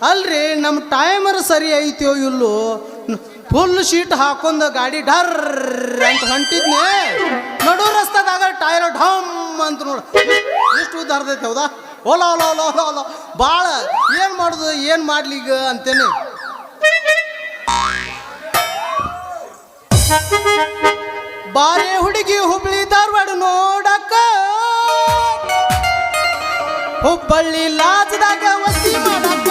ಅಲ್ರಿ ನಮ್ಮ ಟೈಮರ್ ಸರಿ ಐತಿಯೋ ಇಲ್ಲೋ ಫುಲ್ ಶೀಟ್ ಹಾಕೊಂಡ ಗಾಡಿ ಡರ್ ಅಂತ ಹೊಂಟಿದ್ನಿ ನಡು ರಸ್ತಾದಾಗ ಟೈರ್ ಢಮ್ ಅಂತ ನೋಡ ಎಷ್ಟು ಉದ್ದಾರ್ದೈತೆ ಹೌದಾ ಓಲಾ ಓಲಾ ಓಲಾ ಓಲಾ ಓಲಾ ಭಾಳ ಏನು ಮಾಡುದು ಏನು ಮಾಡ್ಲಿ ಈಗ ಅಂತೇನೆ ಬಾರೆ ಹುಡುಗಿ ಹುಬ್ಳಿ ಧಾರವಾಡ ನೋಡಕ್ಕ ಹುಬ್ಬಳ್ಳಿ ಲಾಜದಾಗ ವಸಿ ಮಾಡಕ್ಕ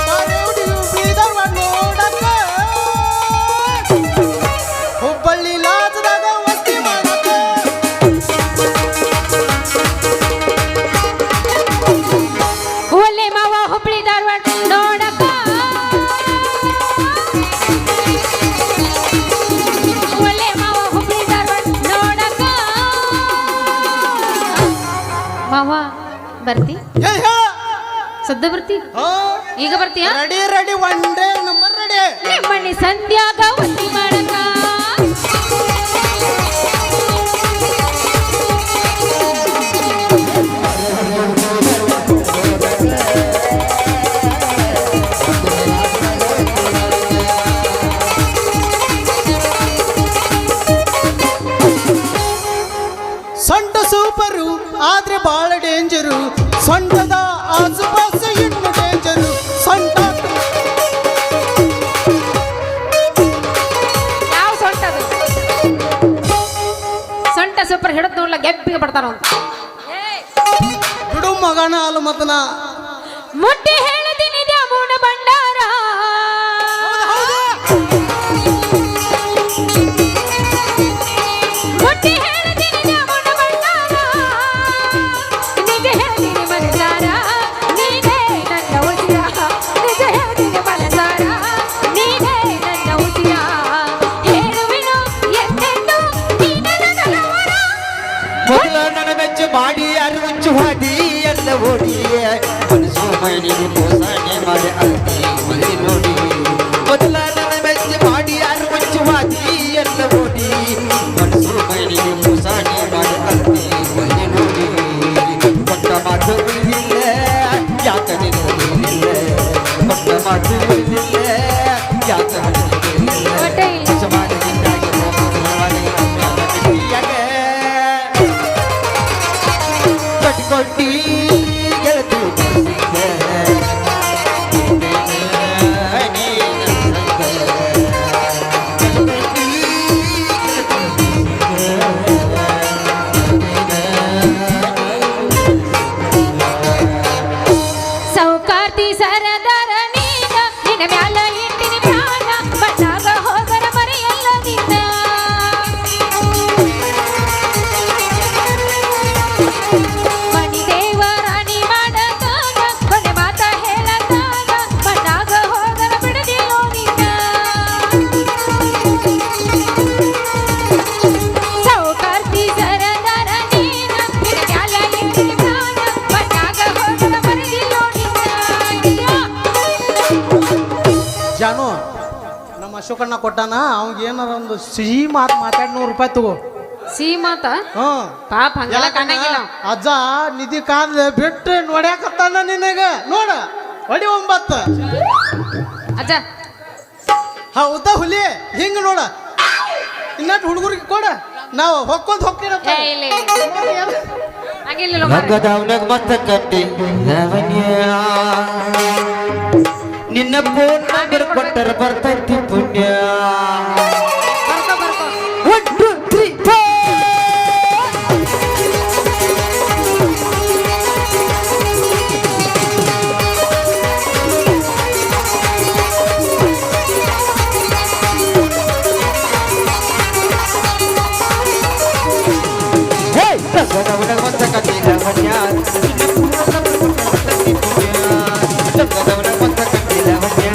ಬಾರೆ ಹುಡುಗಿ ಹುಬ್ಳಿ ಧಾರವಾಡ ನೋಡಕ್ಕ ಹುಬ್ಬಳ್ಳಿ ಲಾಜದಾಗ ವಸಿ ಮಾಡಕ್ಕ ಒಳ್ಳೆ ಮಾವ ಹುಬ್ಳಿ ಧಾರವಾಡ ನೋಡಕ್ಕ ಒಳ್ಳೆ ಮಾವ ಹುಬ್ಳಿ ಧಾರವಾಡ ನೋಡಕ್ಕ ಮಾವ ಬರ್ತಿ ಏನ್ ಹೇಳ ಸದ್ದ ಬರ್ತಿ ಈಗ ಬರ್ತೀಯಾ ready ready one day number ready ನಿಮ್ಮಣ್ಣಿ ಸಂಧ್ಯಾಗ ವಸಿ ಮಾಡಕ್ಕ ಸೊಂಟ ಸೂಪರು ಆದ್ರೆ ಬಾಳ ಡೇಂಜರು ಸೊಂಟದ ಆಸುಪಾಸು ಇನ್ನು ಡೇಂಜರು ಸೊಂಟ ಯಾವ ಸೊಂಟ ಅದು ಸೊಂಟ ಸೂಪರ್ ಹಿಡಿದ್ ನೋಡ್ಲ ಗೆಬ್ಬಿಗೆ ಬರ್ತಾರ ಅಂತ ಬಿಡು ಮಗನ ಅಲ್ಲ ಮತನ ಮುಟ್ಟಿ ಹೇಳ್ತೀನಿ ದ್ಯಾಮೂನ ಭಂಡಾರ ಮುಟ್ಟಿ ಹೇಳ್ತೀನಿ ದ್ಯಾಮೂನ ಭಂಡಾರ ನಿಜ ಹೇಳ್ತೀನಿ ಮನಸಾರ ನೀನೇ ನನ್ನ ಉಸಿರ ನಿಜ ಹೇಳ್ತೀನಿ ಮನಸಾರ ನೀನೇ ನನ್ನ ಉಸಿರ ಹೇಳುವೆನು ಎಂದೆಂದು ನೀನೇ ನನ್ನ ಲವರ. ಮೊದಲ ನನ್ನ ಮೆಚ್ಚು ಮಾಡಿ ಅರುಚು ಹಾದಿ ಎಲ್ಲ ಓಡಿ ಮನಸ್ಸು ಮೈನಿಗೆ ಮೋಸನೆ ಮಾಡಿ ಅಲ್ತಿ ಮಲ್ಲಿ ನೋಡಿ ಮೊದಲ ನನ್ನ ಮೆಚ್ಚು ಮಾಡಿ ಅರುಚು ಹಾದಿ ಎಲ್ಲ ಓಡಿ ಮನಸ್ಸು ಮೈನಿಗೆ ಮೋಸನೆ ಮಾಡಿ ಅಲ್ತಿ ಮಲ್ಲಿ ನೋಡಿ ಕೊಟ್ಟ ಮಾತು ಉಳಿದಿಲ್ಲ ಯಾಕೆ ನೋಡಿಲ್ಲ ಕೊಟ್ಟ ಮಾತು ಉಳಿದಿಲ್ಲ ಯಾಕೆ ನೋಡಿಲ್ಲ ಒಟ್ಟೆ ಇಲ್ಲ. ಸಮಾಜದಿಂದಾಗಿ ಕಟ್ಕೊಟ್ಟಿ ಗೆಳತಿ ಸೌಕಾರ್ತಿ ಸರದಾರ ನೀನ ನಿನ್ನ ಮ್ಯಾಲ ಇಟ್ಟಿನಿ ಪ್ರಾಣ ಬಣ್ಣಾಗ ಹೋಗರ ಮರೆಯಲ್ಲ ನಿನ್ನ ಮಣಿ ದೇವರಾಣಿ ಮಾಡತಾನ ಕೊನೆ ಮಾತ ಹೇಳತಾನ ಬಣ್ಣಾಗ ಹೋಗರ ಬಿಡದಿಲ್ಲೋ ನಿನ್ನ ಸೌಕಾರ್ತಿ ಸರದಾರ ನೀನ ನಿನ್ನ ಮ್ಯಾಲ ಇಟ್ಟಿನಿ ಪ್ರಾಣ ಬಣ್ಣಾಗ ಹೋಗರ ಮರೆದಿಲ್ಲೋ ನಿನ್ನ ಜಾನು ನಮ್ಮ ಅಶೋಕಣ್ಣ ಕೊಟ್ಟಾನ ಅವಂಗ ಏನಾರ ಒಂದು ಸಿಹಿ ಮಾತು ಮಾತಾಡಿ ₹100 ತಗೋ ಸೀಮಾತ ಹ್ಮ್ ಪಾಪ ಹಂಗೆಲ್ಲ ಕಾಣಂಗಿಲ್ಲ ಅವ. ಅಜ್ಜ ನಿಧಿ ಕಾದ ಬಿಟ್ಟು ನೋಡ್ಯಾಕತ್ತಾನ ನಿನಗ ನೋಡ ಹೊಡಿ 9 ಅಜ್ಜ ಹೌದಾ ಹುಲಿ ಹಿಂಗ ನೋಡ ಇನ್ನಟ್ ಹುಡುಗರಿಗೆ ಕೊಡ ನಾವು ಹೊಕ್ಕೊಂಡ್ ಹೊಕ್ಕಿರತ್ತ ಏ, ಇಲ್ಲ, ಇಲ್ಲ. ಹಂಗಿಲ್ಲ ಹಗ್ಗದವನಾಗ ಮತ್ತ ಕಟ್ಟಿ ಲಾವಣ್ಯ ನಿನ್ನ ಫೋನ್ ನಂಬರ್ ಕೊಟ್ಟರ ಬರ್ತೈತಿ ಪುಣ್ಯ ಬರ್ಕೋ ಬರ್ಕೋ 1 2 3 4 ಹೇ ಹಗ್ಗದವನಾಗ ಮತ್ತ ಕಟ್ಟಿ ಲಾವಣ್ಯ ನಿನ್ನ ಫೋನ್ ನಂಬರ್ ಕೊಟ್ಟರ ಬರ್ತೈತಿ ಪುಣ್ಯ ಹಗ್ಗದವನಾಗ ಮತ್ತ ಕಟ್ಟಿ ಲಾವಣ್ಯ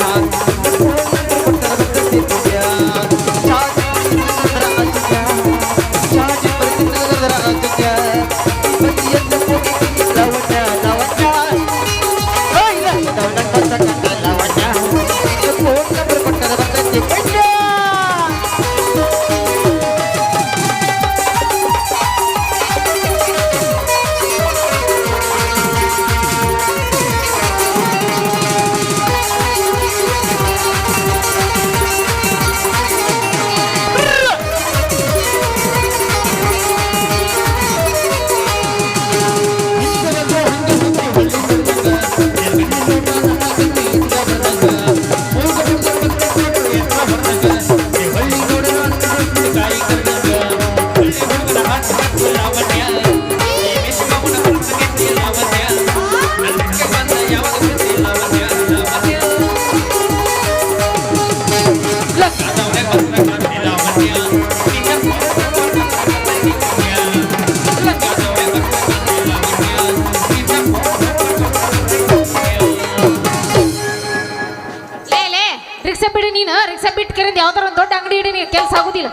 ಬಿಡಿ ನೀನು ರಿಕ್ಷಾ ಬಿಟ್ಟು ಕರೆಂದು ಯಾವ್ದಾರ ಒಂದು ದೊಡ್ಡ ಅಂಗಡಿ ಇಡಿ ನೀನು ಕೆಲಸ ಆಗುದಿಲ್ಲ.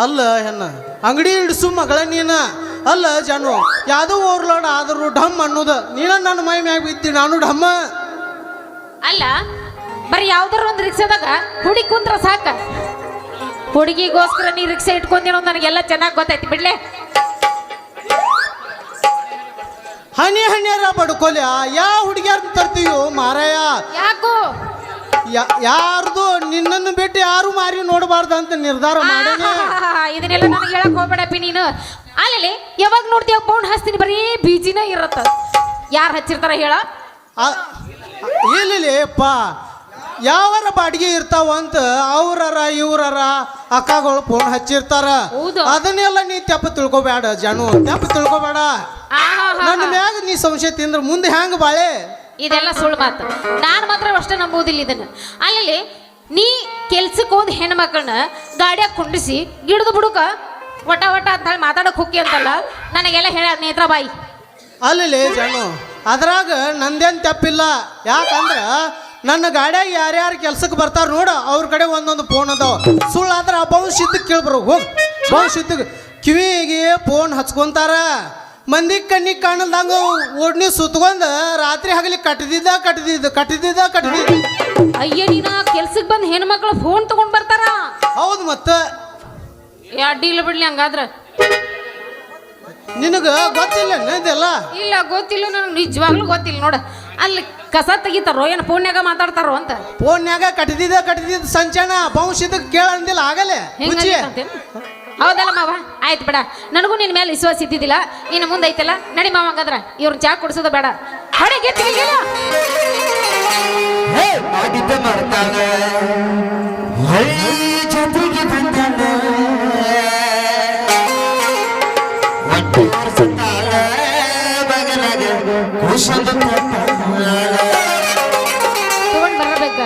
ಅಲ್ಲ ಹೆಣ್ಣ ಅಂಗಡಿ ಇಡ್ಸು ಮಗಳ ನೀನ ಅಲ್ಲ ಜಾನು ಯಾವ್ದೋ ಓವರ್ಲೋಡ್ ಆದರೂ ಢಮ್ ಅನ್ನೋದು ನೀನ ನನ್ನ ಮೈ ಮ್ಯಾಗ ಬಿತ್ತಿ ನಾನು ಢಮ್ಮ. ಅಲ್ಲ ಬರೀ ಯಾವ್ದಾರ ಒಂದು ರಿಕ್ಷಾದಾಗ ಹುಡುಗಿ ಕುಂತ್ರ ಸಾಕ. ಹುಡುಗಿಗೋಸ್ಕರ ನೀ ರಿಕ್ಷಾ ಇಟ್ಕೊಂದೇನೋ ನನಗೆಲ್ಲ ಚೆನ್ನಾಗಿ ಗೊತ್ತೈತಿ ಬಿಡ್ಲೆ. ಹನಿ ಹನಿಯಾರ ಬಡ್ಕೊಲ್ಯ ಯಾವ ಹುಡುಗಿಯಾರ ತರ್ತೀಯೋ ಮಾರಾಯ. ಯಾಕೋ ಯಾರ್ದು ನಿನ್ನನ್ನು ಬಿಟ್ಟು ಯಾರು ಮಾರಿ ನೋಡಬಾರ್ದು ಅಂತ ನಿರ್ಧಾರ ಮಾಡೇನೆ. ಇದನ್ನೆಲ್ಲ ನನಗೆ ಹೇಳಕ್ ಹೋಗ್ಬೇಡಪ್ಪಿ ನೀನು. ಅಲ್ಲಿ ಯಾವಾಗ ನೋಡ್ತೀಯ ಫೋನ್ ಹಚ್ತೀನಿ ಬರೀ ಬಿಜಿನ ಇರತ್ತ. ಯಾರು ಹಚ್ಚಿರ್ತಾರ ಹೇಳ? ಇಲ್ಲಪ್ಪ ಯಾವರ ಬಾಡಿಗೆ ಇರ್ತಾವ ಅಂತ ಅವ್ರರ ಇವ್ರರ ಅಕ್ಕಗಳು ಫೋನ್ ಹಚ್ಚಿರ್ತಾರ. ಹೌದು. ಅದನ್ನೆಲ್ಲ ನೀ ತೆಪ್ಪ ತಿಳ್ಕೊಬೇಡ ಜಾನು, ತೆಪ್ಪ ತಿಳ್ಕೊಬೇಡ. ನನ್ನ ಮ್ಯಾಗ ನೀ ಸಂಶಯ ತಿಂದ್ರೆ ಮುಂದೆ ಹ್ಯಾಂಗ ಬಾಳೆ? ಇದೆಲ್ಲ ಸುಳ್ಳು ಮಾತು. ನಾನು ಮಾತ್ರ ಅಷ್ಟೇ ನಂಬುವುದಿಲ್ಲ ಇದನ್ನ. ಅಲ್ಲಿ ನೀ ಕೆಲ್ಸಕ್ಕೆ ಹೋದ್ ಹೆಣ್ಮಕ್ಳನ್ನ ಗಾಡಿಯಾಗ ಕುಂಡಿಸಿ ಗಿಡದ ಬುಡುಕ ವಟ ವಟ ಅಂತ ಹೇಳಿ ಮಾತಾಡಕ್ ಹೋಗಿ ಅಂತಲ್ಲ ನನಗೆಲ್ಲ ಹೇಳ ನೇತ್ರ ಬಾಯಿ. ಅಲ್ಲಿ ಜಾನು ಅದ್ರಾಗ ನಂದೇನು ತಪ್ಪಿಲ್ಲ. ಯಾಕಂದ್ರೆ ನನ್ನ ಗಾಡಿಯಾಗ ಯಾರ್ಯಾರು ಕೆಲ್ಸಕ್ಕೆ ಬರ್ತಾರ ನೋಡ ಅವ್ರ ಕಡೆ ಒಂದೊಂದು ಫೋನ್ ಅದಾವ. ಸುಳ್ಳಾದ್ರೆ ಆ ಭವಿಷ್ಯದಕ್ಕೆ ಕೇಳ್ಬರು ಹೋಗಿ ಭವಿಷ್ಯದಕ್ಕೆ ಕಿವಿಗೆ ಫೋನ್ ಹಚ್ಕೊಂತಾರ. ಮಂದಿ ಕಣ್ಣಿಗೆ ಕಾಣಲ್ದಂಗ ಓಡ್ನಿ ಸುತ್ಕೊಂಡ ರಾತ್ರಿ ಹಗಲಿ ಕಟ್ಟಿದ್ದ. ಅಯ್ಯ ನೀನ ಕೆಲ್ಸಕ್ಕೆ ಬಂದ್ ಹೆಣ್ಮಕ್ಳು ಫೋನ್ ತಗೊಂಡ್ ಬರ್ತಾರ. ಹೌದು ಮತ್ತ ಅಡ್ಡಿಲ್ಲ ಬಿಡ್ಲಿ ಹಂಗಾದ್ರ. ನಿನಗ ಗೊತ್ತಿಲ್ಲ ಇದೆಲ್ಲ? ಇಲ್ಲ ಗೊತ್ತಿಲ್ಲ ನನಗೆ, ನಿಜವಾಗ್ಲೂ ಗೊತ್ತಿಲ್ಲ ನೋಡ. ಅಲ್ಲಿ ಕಸ ತೆಗಿತಾರೋ ಏನು ಫೋನ್ಯಾಗ ಮಾತಾಡ್ತಾರೋ ಅಂತ. ಫೋನ್ಯಾಗ ಕಟ್ಟಿದ್ದ ಸಂಚನ ಭವಿಷ್ಯದಕ್ಕೆ ಕೇಳ ಅಂದಿಲ್ಲ ಆಗಲೇ. ಹೌದಲ್ಲ ಮಾವ, ಆಯ್ತು ಬೇಡ. ನನಗೂ ನಿನ್ನ ಮೇಲೆ ವಿಶ್ವಾಸ ಇದ್ದಿದ್ದಿಲ್ಲ. ಇನ್ನು ಮುಂದೆ ಐತಲ್ಲ ನಡಿ ಮಾವ. ಹಂಗಂದ್ರ ಇವ್ರ ಚಾ ಕುಡಿಸೋದು ಬೇಡ. ಹೊಡೆಗೆ ಮಾಡಿದ್ದ ಮಾಡ್ತಾನ ಜೊತೆಗೆ ಬಂದಾನ ಒಟ್ಟು ಸುತ್ತಾಳ ಬಗಲಾಗ ಕುಶಲ ತಗೊಂಡ್ ಬರಬೇಕ.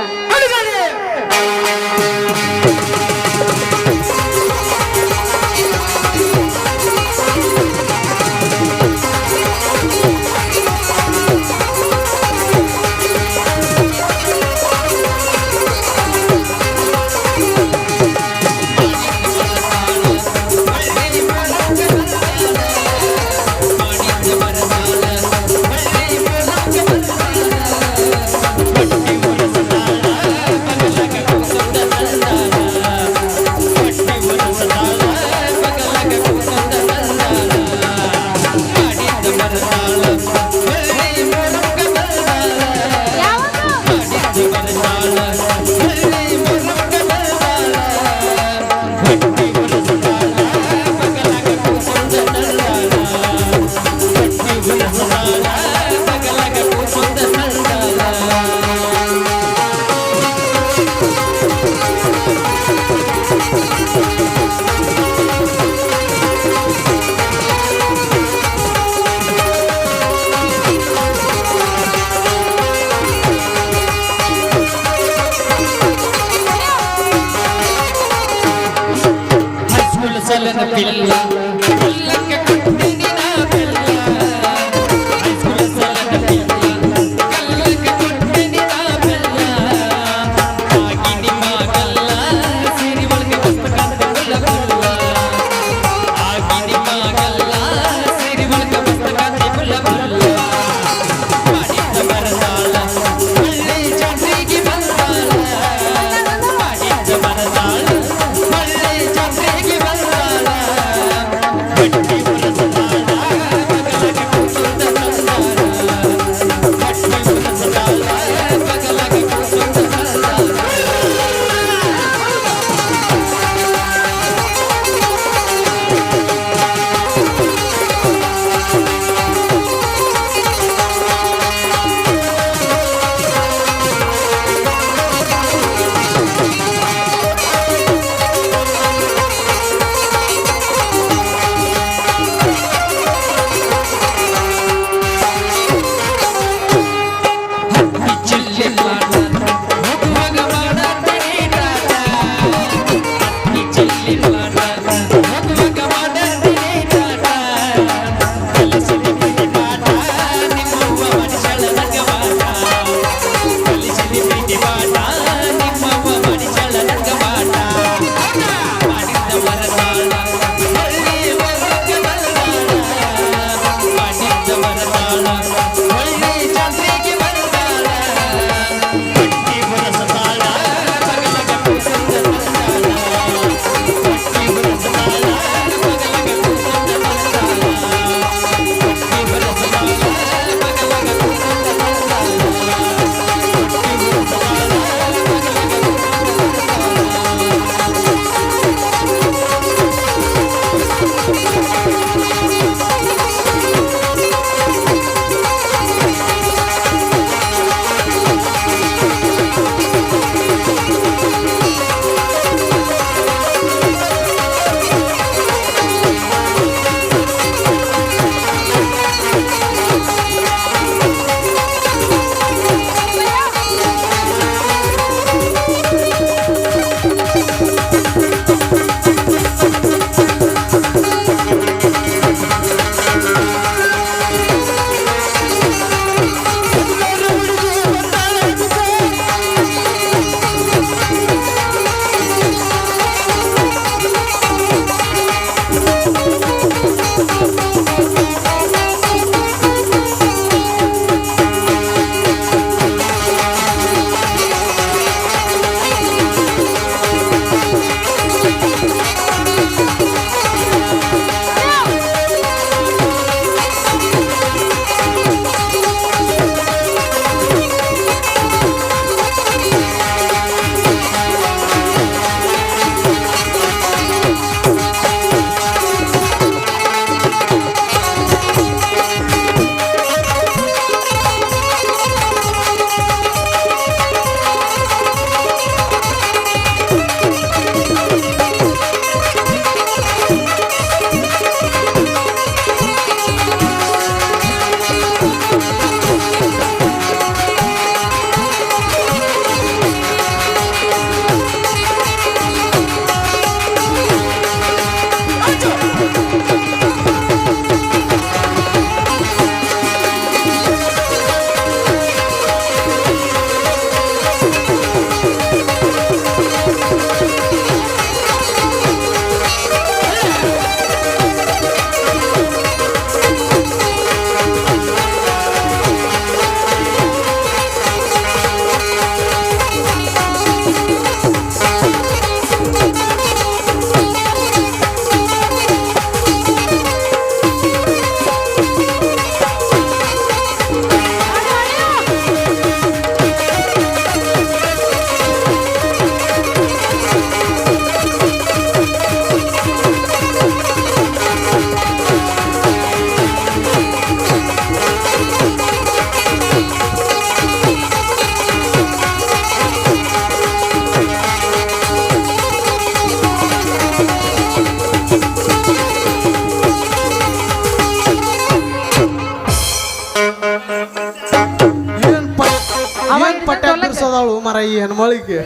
ಹೆಣ್ಮಳಿಗೆ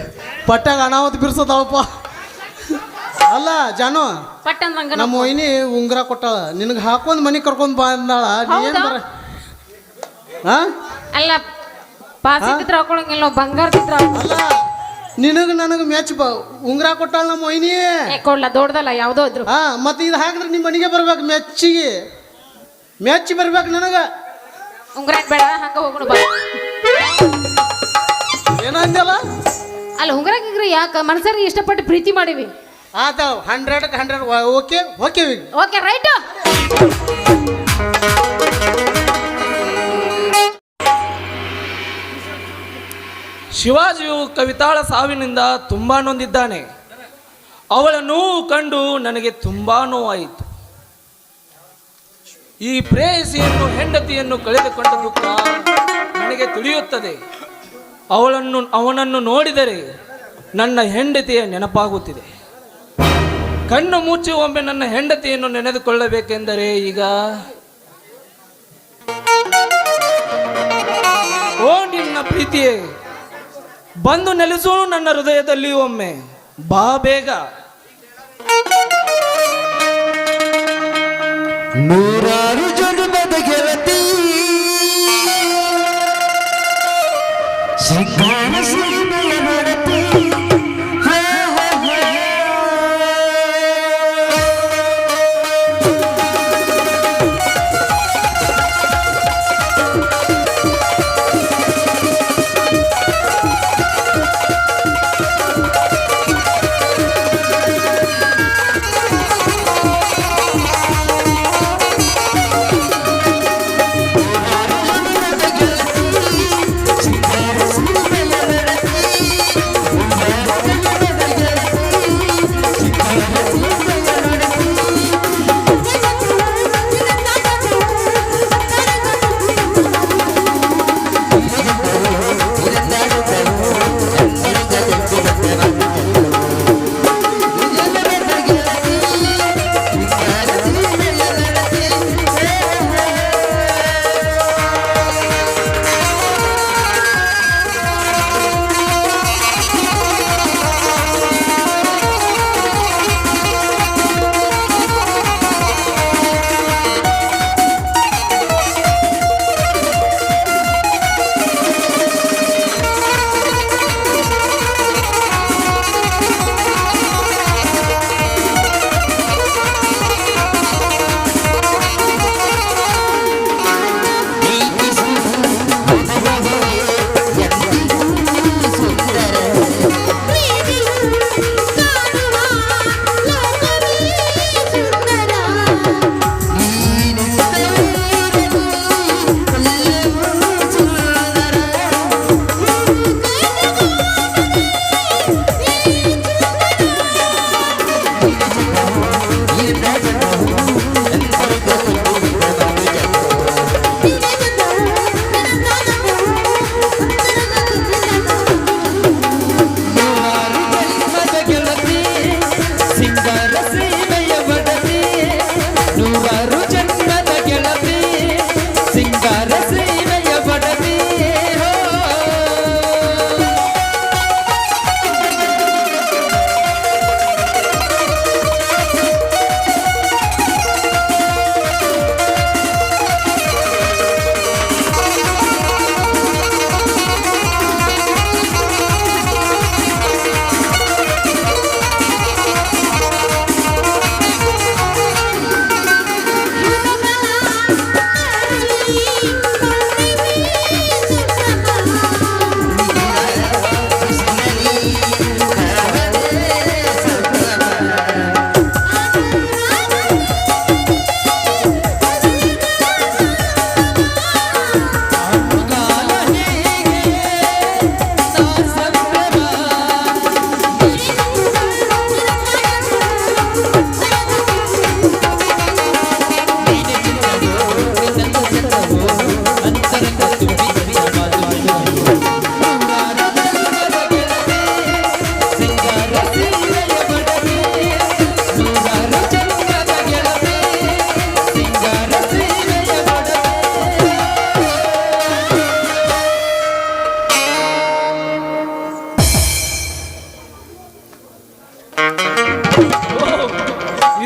ಪಟ್ಟಾಗ ಅನಾವತ್ ಬಿರ್ಸೋದವಪ್ಪ. ಅಲ್ಲ ಜಾನು, ಪಟ್ ಅಂದಂಗ ನಮ್ಮ ವೈನಿ ಉಂಗ್ರ ಕೊಟ್ಟಾಳ, ನಿನಗೆ ಹಾಕೊಂಡ್ ಮನಿ ಕರ್ಕೊಂಡ್ ಬಂದಾಳ. ನೀ ಏನ್ ಹೌದಾ? ಬರ ಹಾ ಅಲ್ಲ ಪಾಸಿದ್ರ ಹಾಕೊಳಂಗಿಲ್ಲ ನಾವು ಬಂಗಾರದಿದ್ರ ಅಲ್ಲ ನಿನಗ ನನಗ ಮ್ಯಾಚ್ ಉಂಗ್ರ ಕೊಟ್ಟಾಳ ನಮ್ಮ ವೈನಿ. ಕೊಡ್ಲ ದೊಡ್ಡದಲ್ಲ ಯಾವ್ದೋ ಇದ್ರು ಹಾ ಮತ್ತೆ ಇದು ಹಾಕಿದ್ರೆ ನಿಮ್ಮ ಮನೆಗೆ ಬರ್ಬೇಕು, ಮೆಚ್ಚಿಗೆ ಮೆಚ್ಚಿ ಬರ್ಬೇಕು ನನಗ. ಉಂಗ್ರ ಬೇಡ ಹಂಗ ಹೋಗೋಣ ಬಾ. ಏನಂದಲ್ಲ ಅಲ್ಲ ಉಂಗ್ರ ಗಿಂಗ್ರ ಯಾಕ ಮನ್ಸರಿಗೆ ಇಷ್ಟಪಟ್ಟು ಪ್ರೀತಿ ಮಾಡಿವಿ. ಆತ 100ಕ್ಕೆ 100 ಓಕೆ ಓಕೆ. Okay right. ಶಿವಾಜಿಯು ಕವಿತಾಳ ಸಾವಿನಿಂದ ತುಂಬ ನೊಂದಿದ್ದಾನೆ. ಅವಳ ನೋವು ಕಂಡು ನನಗೆ ತುಂಬ ನೋವಾಯಿತು. ಈ ಪ್ರೇಯಸಿಯನ್ನು ಹೆಂಡತಿಯನ್ನು ಕಳೆದುಕೊಂಡ ದುಃಖ ನನಗೆ ತಿಳಿಯುತ್ತದೆ. ಅವನನ್ನು ನೋಡಿದರೆ ನನ್ನ ಹೆಂಡತಿಯ ನೆನಪಾಗುತ್ತಿದೆ. ಕಣ್ಣು ಮುಚ್ಚಿ ಒಮ್ಮೆ ನನ್ನ ಹೆಂಡತಿಯನ್ನು ನೆನೆದುಕೊಳ್ಳಬೇಕೆಂದರೆ ಈಗ ಓ ನಿನ್ನ ಪ್ರೀತಿಯೇ ಬಂದು ನೆಲೆಸು ನನ್ನ ಹೃದಯದಲ್ಲಿ ಒಮ್ಮೆ ಬಾ ಬೇಗ. ನೂರಾರು ಜನ್ಮದ ಗೆಳತಿ ಸಿಂಗಾರ ಸಿರಿಮೆಯ ನಡತಿ. ಹಾ, ಹಾ, ಹಾ. ಸಿಂಗಾರ ಸಿರಿಮೆಯ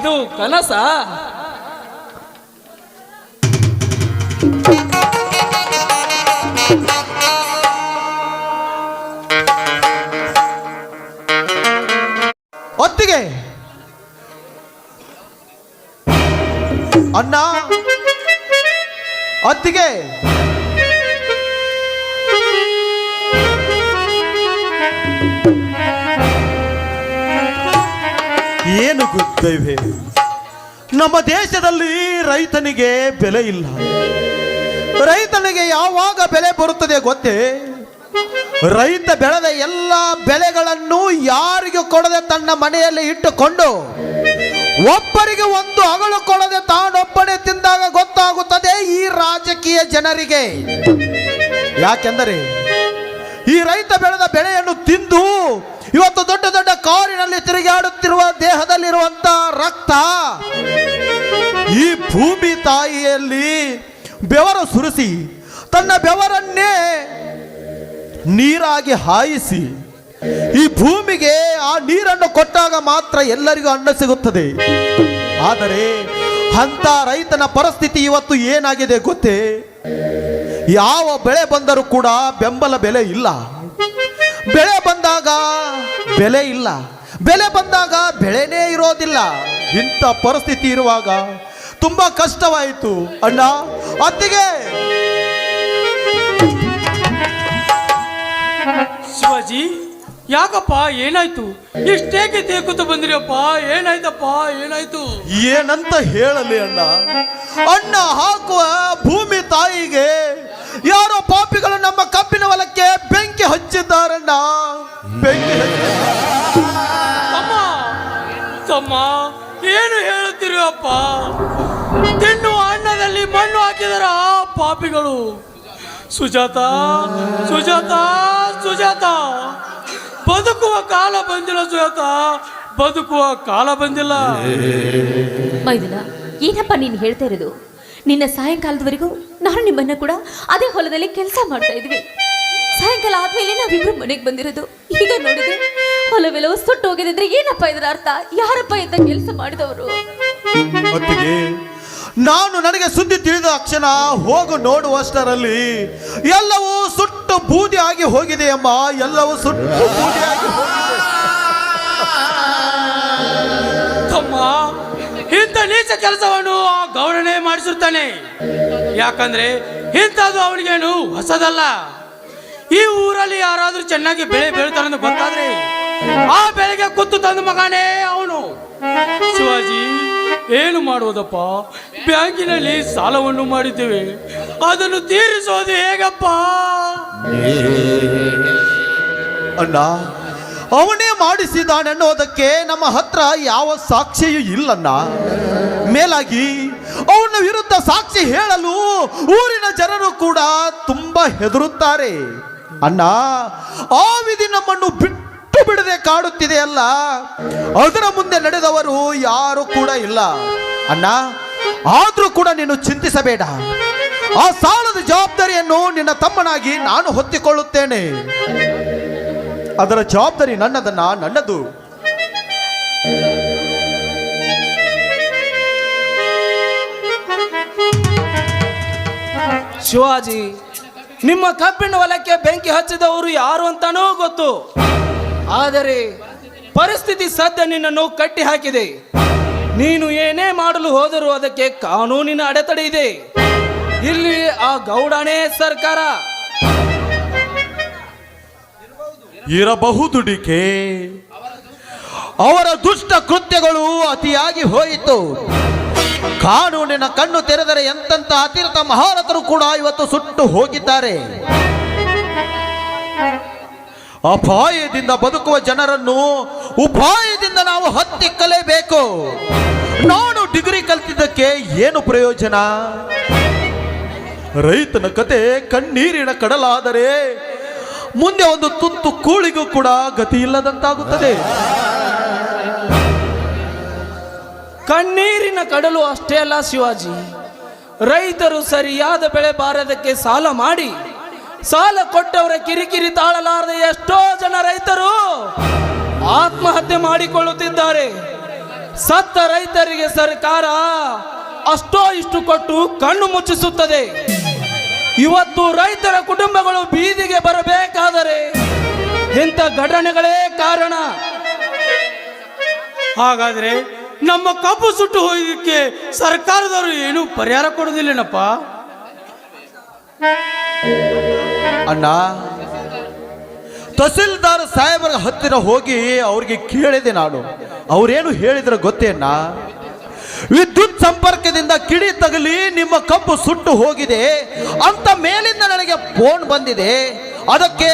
ಇದು ಕನಸ. ಒತ್ತಿಗೆ ಅಣ್ಣ, ಒತ್ತಿಗೆ ಏನು ಗೊತ್ತೇವೆ, ನಮ್ಮ ದೇಶದಲ್ಲಿ ರೈತನಿಗೆ ಬೆಲೆ ಇಲ್ಲ. ರೈತನಿಗೆ ಯಾವಾಗ ಬೆಲೆ ಬರುತ್ತದೆ ಗೊತ್ತೇ? ರೈತ ಬೆಳೆದ ಎಲ್ಲ ಬೆಳೆಗಳನ್ನು ಯಾರಿಗೂ ಕೊಡದೆ ತನ್ನ ಮನೆಯಲ್ಲಿ ಇಟ್ಟುಕೊಂಡು ಒಬ್ಬರಿಗೆ ಒಂದು ಅಗಳು ಕೊಡದೆ ತಾನೊಬ್ಬನೇ ತಿಂದಾಗ ಗೊತ್ತಾಗುತ್ತದೆ ಈ ರಾಜಕೀಯ ಜನರಿಗೆ. ಯಾಕೆಂದರೆ ಈ ರೈತ ಬೆಳೆದ ಬೆಳೆಯನ್ನು ತಿಂದು ಇವತ್ತು ದೊಡ್ಡ ದೊಡ್ಡ ಕಾರಿನಲ್ಲಿ ತಿರುಗಾಡುತ್ತಿರುವ ದೇಹದಲ್ಲಿರುವಂತ ರಕ್ತ ಈ ಭೂಮಿ ತಾಯಿಯಲ್ಲಿ ಬೆವರು ಸುರಿಸಿ ತನ್ನ ಬೆವರನ್ನೇ ನೀರಾಗಿ ಹಾಯಿಸಿ ಈ ಭೂಮಿಗೆ ಆ ನೀರನ್ನು ಕೊಟ್ಟಾಗ ಮಾತ್ರ ಎಲ್ಲರಿಗೂ ಅನ್ನ ಸಿಗುತ್ತದೆ. ಆದರೆ ಅಂತ ರೈತನ ಪರಿಸ್ಥಿತಿ ಇವತ್ತು ಏನಾಗಿದೆ ಗೊತ್ತೇ? ಯಾವ ಬೆಳೆ ಬಂದರೂ ಕೂಡ ಬೆಂಬಲ ಬೆಲೆ ಇಲ್ಲ. ಬೆಳೆ ಬಂದಾಗ ಬೆಲೆ ಇಲ್ಲ, ಬೆಲೆ ಬಂದಾಗ ಬೆಳೆನೇ ಇರೋದಿಲ್ಲ. ಇಂಥ ಪರಿಸ್ಥಿತಿ ಇರುವಾಗ ತುಂಬಾ ಕಷ್ಟವಾಯಿತು ಅಣ್ಣ. ಅತ್ತಿಗೆ ಶಿವಾಜಿ, ಯಾಕಪ್ಪ ಏನಾಯ್ತು? ಇಷ್ಟೇಕೆ ತೇಕುತ್ತ ಬಂದಿರಪ್ಪ? ಏನಾಯ್ತಪ್ಪ, ಏನಾಯ್ತು? ಏನಂತ ಹೇಳಲಿ ಅಣ್ಣ. ಅಣ್ಣ ಹಾಕುವ ಭೂಮಿ ತಾಯಿಗೆ ಯಾರೋ ಪಾಪಿಗಳು ನಮ್ಮ ಕಬ್ಬಿನ ಹೊಲಕ್ಕೆ ಬೆಂಕಿ ಹಚ್ಚಿದ್ದಾರಣ್ಣ. ಬೆಂಕಿ ಅಮ್ಮ, ತಮ್ಮ, ಏನು ಹೇಳುತ್ತೀರಪ್ಪ? ತಿನ್ನುವ ಅನ್ನದಲ್ಲಿ ಮಣ್ಣು ಹಾಕಿದರ ಪಾಪಿಗಳು. ಸುಜಾತ, ಸುಜಾತ, ಸುಜಾತ, ಬದುಕುವ ಕಾಲ ಬಂದಿಲ್ಲ ಸುಜಾತ, ಬದುಕುವ ಕಾಲ ಬಂದಿಲ್ಲ. ಮೈದುನ, ಏನಪ್ಪ ನೀನು ಹೇಳ್ತಾ ಇರೋದು? ನಿನ್ನ ಸಾಯಂಕಾಲದವರೆಗೂ ನಾನು ನಿಮ್ಮನ್ನ ಕೂಡ ಅದೇ ಹೊಲದಲ್ಲಿ ಕೆಲಸ ಮಾಡ್ತಾ ಇದ್ವಿ. ಸಾಯಂಕಾಲ ಆದ್ಮೇಲೆ ನಾವಿಬ್ರು ಮನೆಗೆ ಬಂದಿರೋದು. ಈಗ ನೋಡಿದ್ರೆ ಹೊಲವೆಲ್ಲವೂ ಸುಟ್ಟು ಹೋಗಿದೆ ಅಂದ್ರೆ ಏನಪ್ಪ ಇದರ ಅರ್ಥ? ಯಾರಪ್ಪ ಇದ್ದ ಕೆಲಸ ಮಾಡಿದವರು? ಹೊತ್ತಿಗೆ ನಾನು ನನಗೆ ಸುದ್ದಿ ತಿಳಿದ ಕ್ಷಣ ಹೋಗು ನೋಡುವಷ್ಟರಲ್ಲಿ ಎಲ್ಲವೂ ಸುಟ್ಟು ಬೂದಿ ಆಗಿ ಹೋಗಿದೆ ಅಮ್ಮ. ಎಲ್ಲವೂ ಸುಟ್ಟು ಬೂದಿ ಆಗಿ ಹೋಗಿದೆ. ತಮ್ಮ, ಇಂಥ ನೀಚ ಕೆಲಸವನ್ನು ಆ ಗೌಡನೇ ಮಾಡಿಸುತ್ತಾನೆ. ಯಾಕಂದ್ರೆ ಇಂಥದ್ದು ಅವನಿಗೇನು ಹೊಸದಲ್ಲ. ಈ ಊರಲ್ಲಿ ಯಾರಾದ್ರೂ ಚೆನ್ನಾಗಿ ಬೆಳೆ ಬೆಳಿತಾರಂತ ಗೊತ್ತಾದ್ರೆ ಆ ಬೆಳೆಗೆ ಕುತ್ತು ತಂದ ಮಗನೇ ಅವನು. ಶಿವಾಜಿ, ಏನು ಮಾಡುವುದಪ್ಪ? ಬ್ಯಾಂಕಿನಲ್ಲಿ ಸಾಲವನ್ನು ಮಾಡಿದ್ದೇವೆ, ಅದನ್ನು ತೀರಿಸೋದು ಹೇಗಪ್ಪ? ಅಣ್ಣ, ಅವನೇ ಮಾಡಿಸಿದಾನೆನ್ನೋದಕ್ಕೆ ನಮ್ಮ ಹತ್ರ ಯಾವ ಸಾಕ್ಷಿಯೂ ಇಲ್ಲಣ್ಣ. ಮೇಲಾಗಿ ಅವನ ವಿರುದ್ಧ ಸಾಕ್ಷಿ ಹೇಳಲು ಊರಿನ ಜನರು ಕೂಡ ತುಂಬಾ ಹೆದರುತ್ತಾರೆ. ಅಣ್ಣ, ಆ ವಿಧಿ ನಮ್ಮನ್ನು ಬಿಟ್ಟು ಬಿಡದೆ ಕಾಡುತ್ತಿದೆ ಅಲ್ಲ, ಅದರ ಮುಂದೆ ನಡೆದವರು ಯಾರು ಕೂಡ ಇಲ್ಲ. ಅಣ್ಣ, ಆದ್ರೂ ಕೂಡ ನೀನು ಚಿಂತಿಸಬೇಡ. ಆ ಸಾಲದ ಜವಾಬ್ದಾರಿಯನ್ನು ನಿನ್ನ ತಮ್ಮನಾಗಿ ನಾನು ಹೊತ್ತಿಕೊಳ್ಳುತ್ತೇನೆ. ಅದರ ಜವಾಬ್ದಾರಿ ನನ್ನದು. ಶಿವಾಜಿ, ನಿಮ್ಮ ಕಬ್ಬಿನ ಹೊಲಕ್ಕೆ ಬೆಂಕಿ ಹಚ್ಚಿದವರು ಯಾರು ಅಂತಾನೂ ಗೊತ್ತು. ಆದರೆ ಪರಿಸ್ಥಿತಿ ಸದ್ಯ ನಿನ್ನನ್ನು ಕಟ್ಟಿ ಹಾಕಿದೆ. ನೀನು ಏನೇ ಮಾಡಲು ಹೋದರೂ ಅದಕ್ಕೆ ಕಾನೂನಿನ ಅಡೆತಡೆ ಇದೆ. ಇಲ್ಲಿ ಆ ಗೌಡನೇ ಸರ್ಕಾರ. ಇರಬಹುದು ಡಿಕೆ. ಅವರ ದುಷ್ಟ ಕೃತ್ಯಗಳು ಅತಿಯಾಗಿ ಹೋಯಿತು. ಕಾನೂನಿನ ಕಣ್ಣು ತೆರೆದರೆ ಎಂತೆಂಥ ಅತಿರಥ ಮಹಾರಥರು ಕೂಡ ಇವತ್ತು ಸುಟ್ಟು ಹೋಗಿದ್ದಾರೆ. ಅಪಾಯದಿಂದ ಬದುಕುವ ಜನರನ್ನು ಉಪಾಯದಿಂದ ನಾವು ಹತ್ತಿಕ್ಕಲೇಬೇಕು. ನಾನು ಡಿಗ್ರಿ ಕಲಿತಿದ್ದಕ್ಕೆ ಏನು ಪ್ರಯೋಜನ? ರೈತನ ಕತೆ ಕಣ್ಣೀರಿನ ಕಡಲಾದರೆ ಮುಂದೆ ಒಂದು ತುತ್ತು ಕೂಳಿಗೂ ಕೂಡ ಗತಿ ಇಲ್ಲದಂತಾಗುತ್ತದೆ. ಕಣ್ಣೀರಿನ ಕಡಲು ಅಷ್ಟೇ ಅಲ್ಲ ಶಿವಾಜಿ, ರೈತರು ಸರಿಯಾದ ಬೆಳೆ ಬಾರದಕ್ಕೆ ಸಾಲ ಮಾಡಿ ಸಾಲ ಕೊಟ್ಟವರ ಕಿರಿಕಿರಿ ತಾಳಲಾರದೆ ಎಷ್ಟೋ ಜನ ರೈತರು ಆತ್ಮಹತ್ಯೆ ಮಾಡಿಕೊಳ್ಳುತ್ತಿದ್ದಾರೆ. ಸತ್ತ ರೈತರಿಗೆ ಸರ್ಕಾರ ಅಷ್ಟೋ ಇಷ್ಟು ಕೊಟ್ಟು ಕಣ್ಣು ಮುಚ್ಚಿಸುತ್ತದೆ. ಇವತ್ತು ರೈತರ ಕುಟುಂಬಗಳು ಬೀದಿಗೆ ಬರಬೇಕಾದರೆ ಇಂಥ ಘಟನೆಗಳೇ ಕಾರಣ. ಹಾಗಾದ್ರೆ ನಮ್ಮ ಕಬ್ಬು ಸುಟ್ಟು ಹೋಗಿದ್ದಕ್ಕೆ ಸರ್ಕಾರದವರು ಏನು ಪರಿಹಾರ ಕೊಡೋದಿಲ್ಲನಪ್ಪ? ಅಣ್ಣ, ತಹಸೀಲ್ದಾರ್ ಸಾಹೇಬರ ಹತ್ತಿರ ಹೋಗಿ ಅವ್ರಿಗೆ ಕೇಳಿದೆ ನಾನು. ಅವ್ರೇನು ಹೇಳಿದ್ರೆ ಗೊತ್ತೇನ? ವಿದ್ಯುತ್ ಸಂಪರ್ಕದಿಂದ ಕಿಡಿ ತಗಲಿ ನಿಮ್ಮ ಕಬ್ಬು ಸುಟ್ಟು ಹೋಗಿದೆ ಅಂತ ಮೇಲಿಂದ ನನಗೆ ಫೋನ್ ಬಂದಿದೆ. ಅದಕ್ಕೆ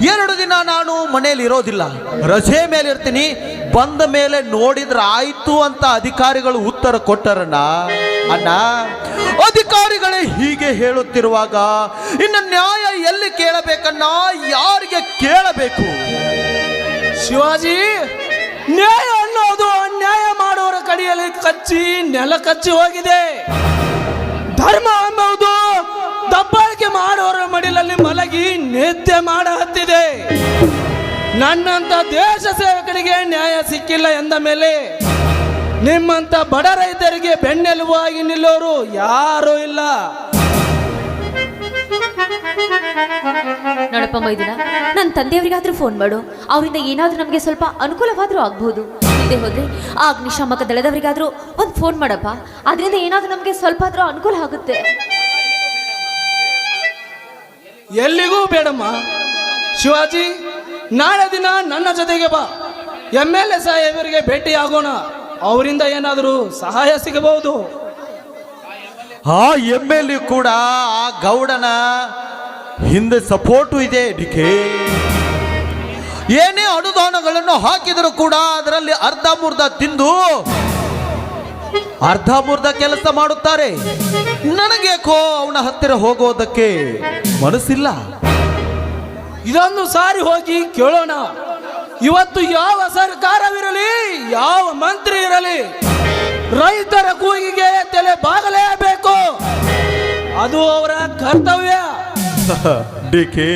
2 ದಿನ ನಾನು ಮನೆಯಲ್ಲಿ ಇರೋದಿಲ್ಲ, ರಜೆ ಮೇಲೆ ಇರ್ತೀನಿ, ಬಂದ ಮೇಲೆ ನೋಡಿದ್ರೆ ಆಯ್ತು ಅಂತ ಅಧಿಕಾರಿಗಳು ಉತ್ತರ ಕೊಟ್ಟರಣ್ಣ. ಅಣ್ಣ, ಅಧಿಕಾರಿಗಳೇ ಹೀಗೆ ಹೇಳುತ್ತಿರುವಾಗ ಇನ್ನು ನ್ಯಾಯ ಎಲ್ಲಿ ಕೇಳಬೇಕಣ್ಣ? ಯಾರಿಗೆ ಕೇಳಬೇಕು? ಶಿವಾಜಿ, ನ್ಯಾಯ ಅನ್ನೋದು ಅನ್ಯಾಯ ಮಾಡುವವರ ಕಡೆಯಲ್ಲಿ ಕಚ್ಚಿ ನೆಲ ಕಚ್ಚಿ ಹೋಗಿದೆ. ಧರ್ಮ ಅನ್ನೋದು ದಬ್ಬಾಳಿಕೆ ಮಾಡುವವರ ಮಡಿಲಲ್ಲಿ ಮಲಗಿ ನಿತ್ಯ ಮಾಡ ಹತ್ತಿದೆ. ನನ್ನಂತ ದೇಶ ಸೇವಕರಿಗೆ ನ್ಯಾಯ ಸಿಕ್ಕಿಲ್ಲ ಎಂದ ಮೇಲೆ ನಿಮ್ಮಂತ ಬಡ ರೈತರಿಗೆ ಬೆನ್ನೆಲುಬಾಗಿ ನಿಲ್ಲೋರು ಯಾರೂ ಇಲ್ಲ. ನೋಡಪ್ಪ ಮೈದುನ, ನನ್ನ ತಂದೆಯವರಿಗಾದ್ರೂ ಫೋನ್ ಮಾಡು. ಅವರಿಂದ ಏನಾದ್ರೂ ನಮಗೆ ಸ್ವಲ್ಪ ಅನುಕೂಲವಾದ್ರೂ ಆಗ್ಬಹುದು. ಇಲ್ಲದೆ ಹೋದ್ರೆ ಆ ಅಗ್ನಿಶಾಮಕ ದಳದವರಿಗಾದ್ರೂ ಒಂದು ಫೋನ್ ಮಾಡಪ್ಪ. ಅದರಿಂದ ಏನಾದ್ರೂ ನಮಗೆ ಸ್ವಲ್ಪ ಆದ್ರೂ ಅನುಕೂಲ ಆಗುತ್ತೆ. ಎಲ್ಲಿಗೂ ಬೇಡಮ್ಮ ಶಿವಾಜಿ, ನಾಳೆ ದಿನ ನನ್ನ ಜೊತೆಗೆ ಬಾ. MLA ಸಾಹೇಬರಿಗೆ ಭೇಟಿ ಆಗೋಣ. ಅವರಿಂದ ಏನಾದರೂ ಸಹಾಯ ಸಿಗಬಹುದು. ಆ MLA ಕೂಡ ಆ ಗೌಡನ ಹಿಂದೆ ಸಪೋರ್ಟು ಇದೆ. ಡಿಕೆ ಏನೇ ಅನುದಾನಗಳನ್ನು ಹಾಕಿದರೂ ಕೂಡ ಅದರಲ್ಲಿ ಅರ್ಧಮುರ್ಧ ತಿಂದು ಅರ್ಧಮುರ್ಧ ಕೆಲಸ ಮಾಡುತ್ತಾರೆ. ನನಗೇಕೋ ಅವನ ಹತ್ತಿರ ಹೋಗೋದಕ್ಕೆ ಮನಸ್ಸಿಲ್ಲ. ಇದೊಂದು ಸಾರಿ ಹೋಗಿ ಕೇಳೋಣ. ಇವತ್ತು ಯಾವ ಸರ್ಕಾರವಿರಲಿ, ಯಾವ ಮಂತ್ರಿ ಇರಲಿ, ರೈತರ ಕೂಗಿಗೆ ತಲೆ ಬಾಗಲೇಬೇಕು. ಅದು ಅವರ ಕರ್ತವ್ಯ. ಡಿಕೆ,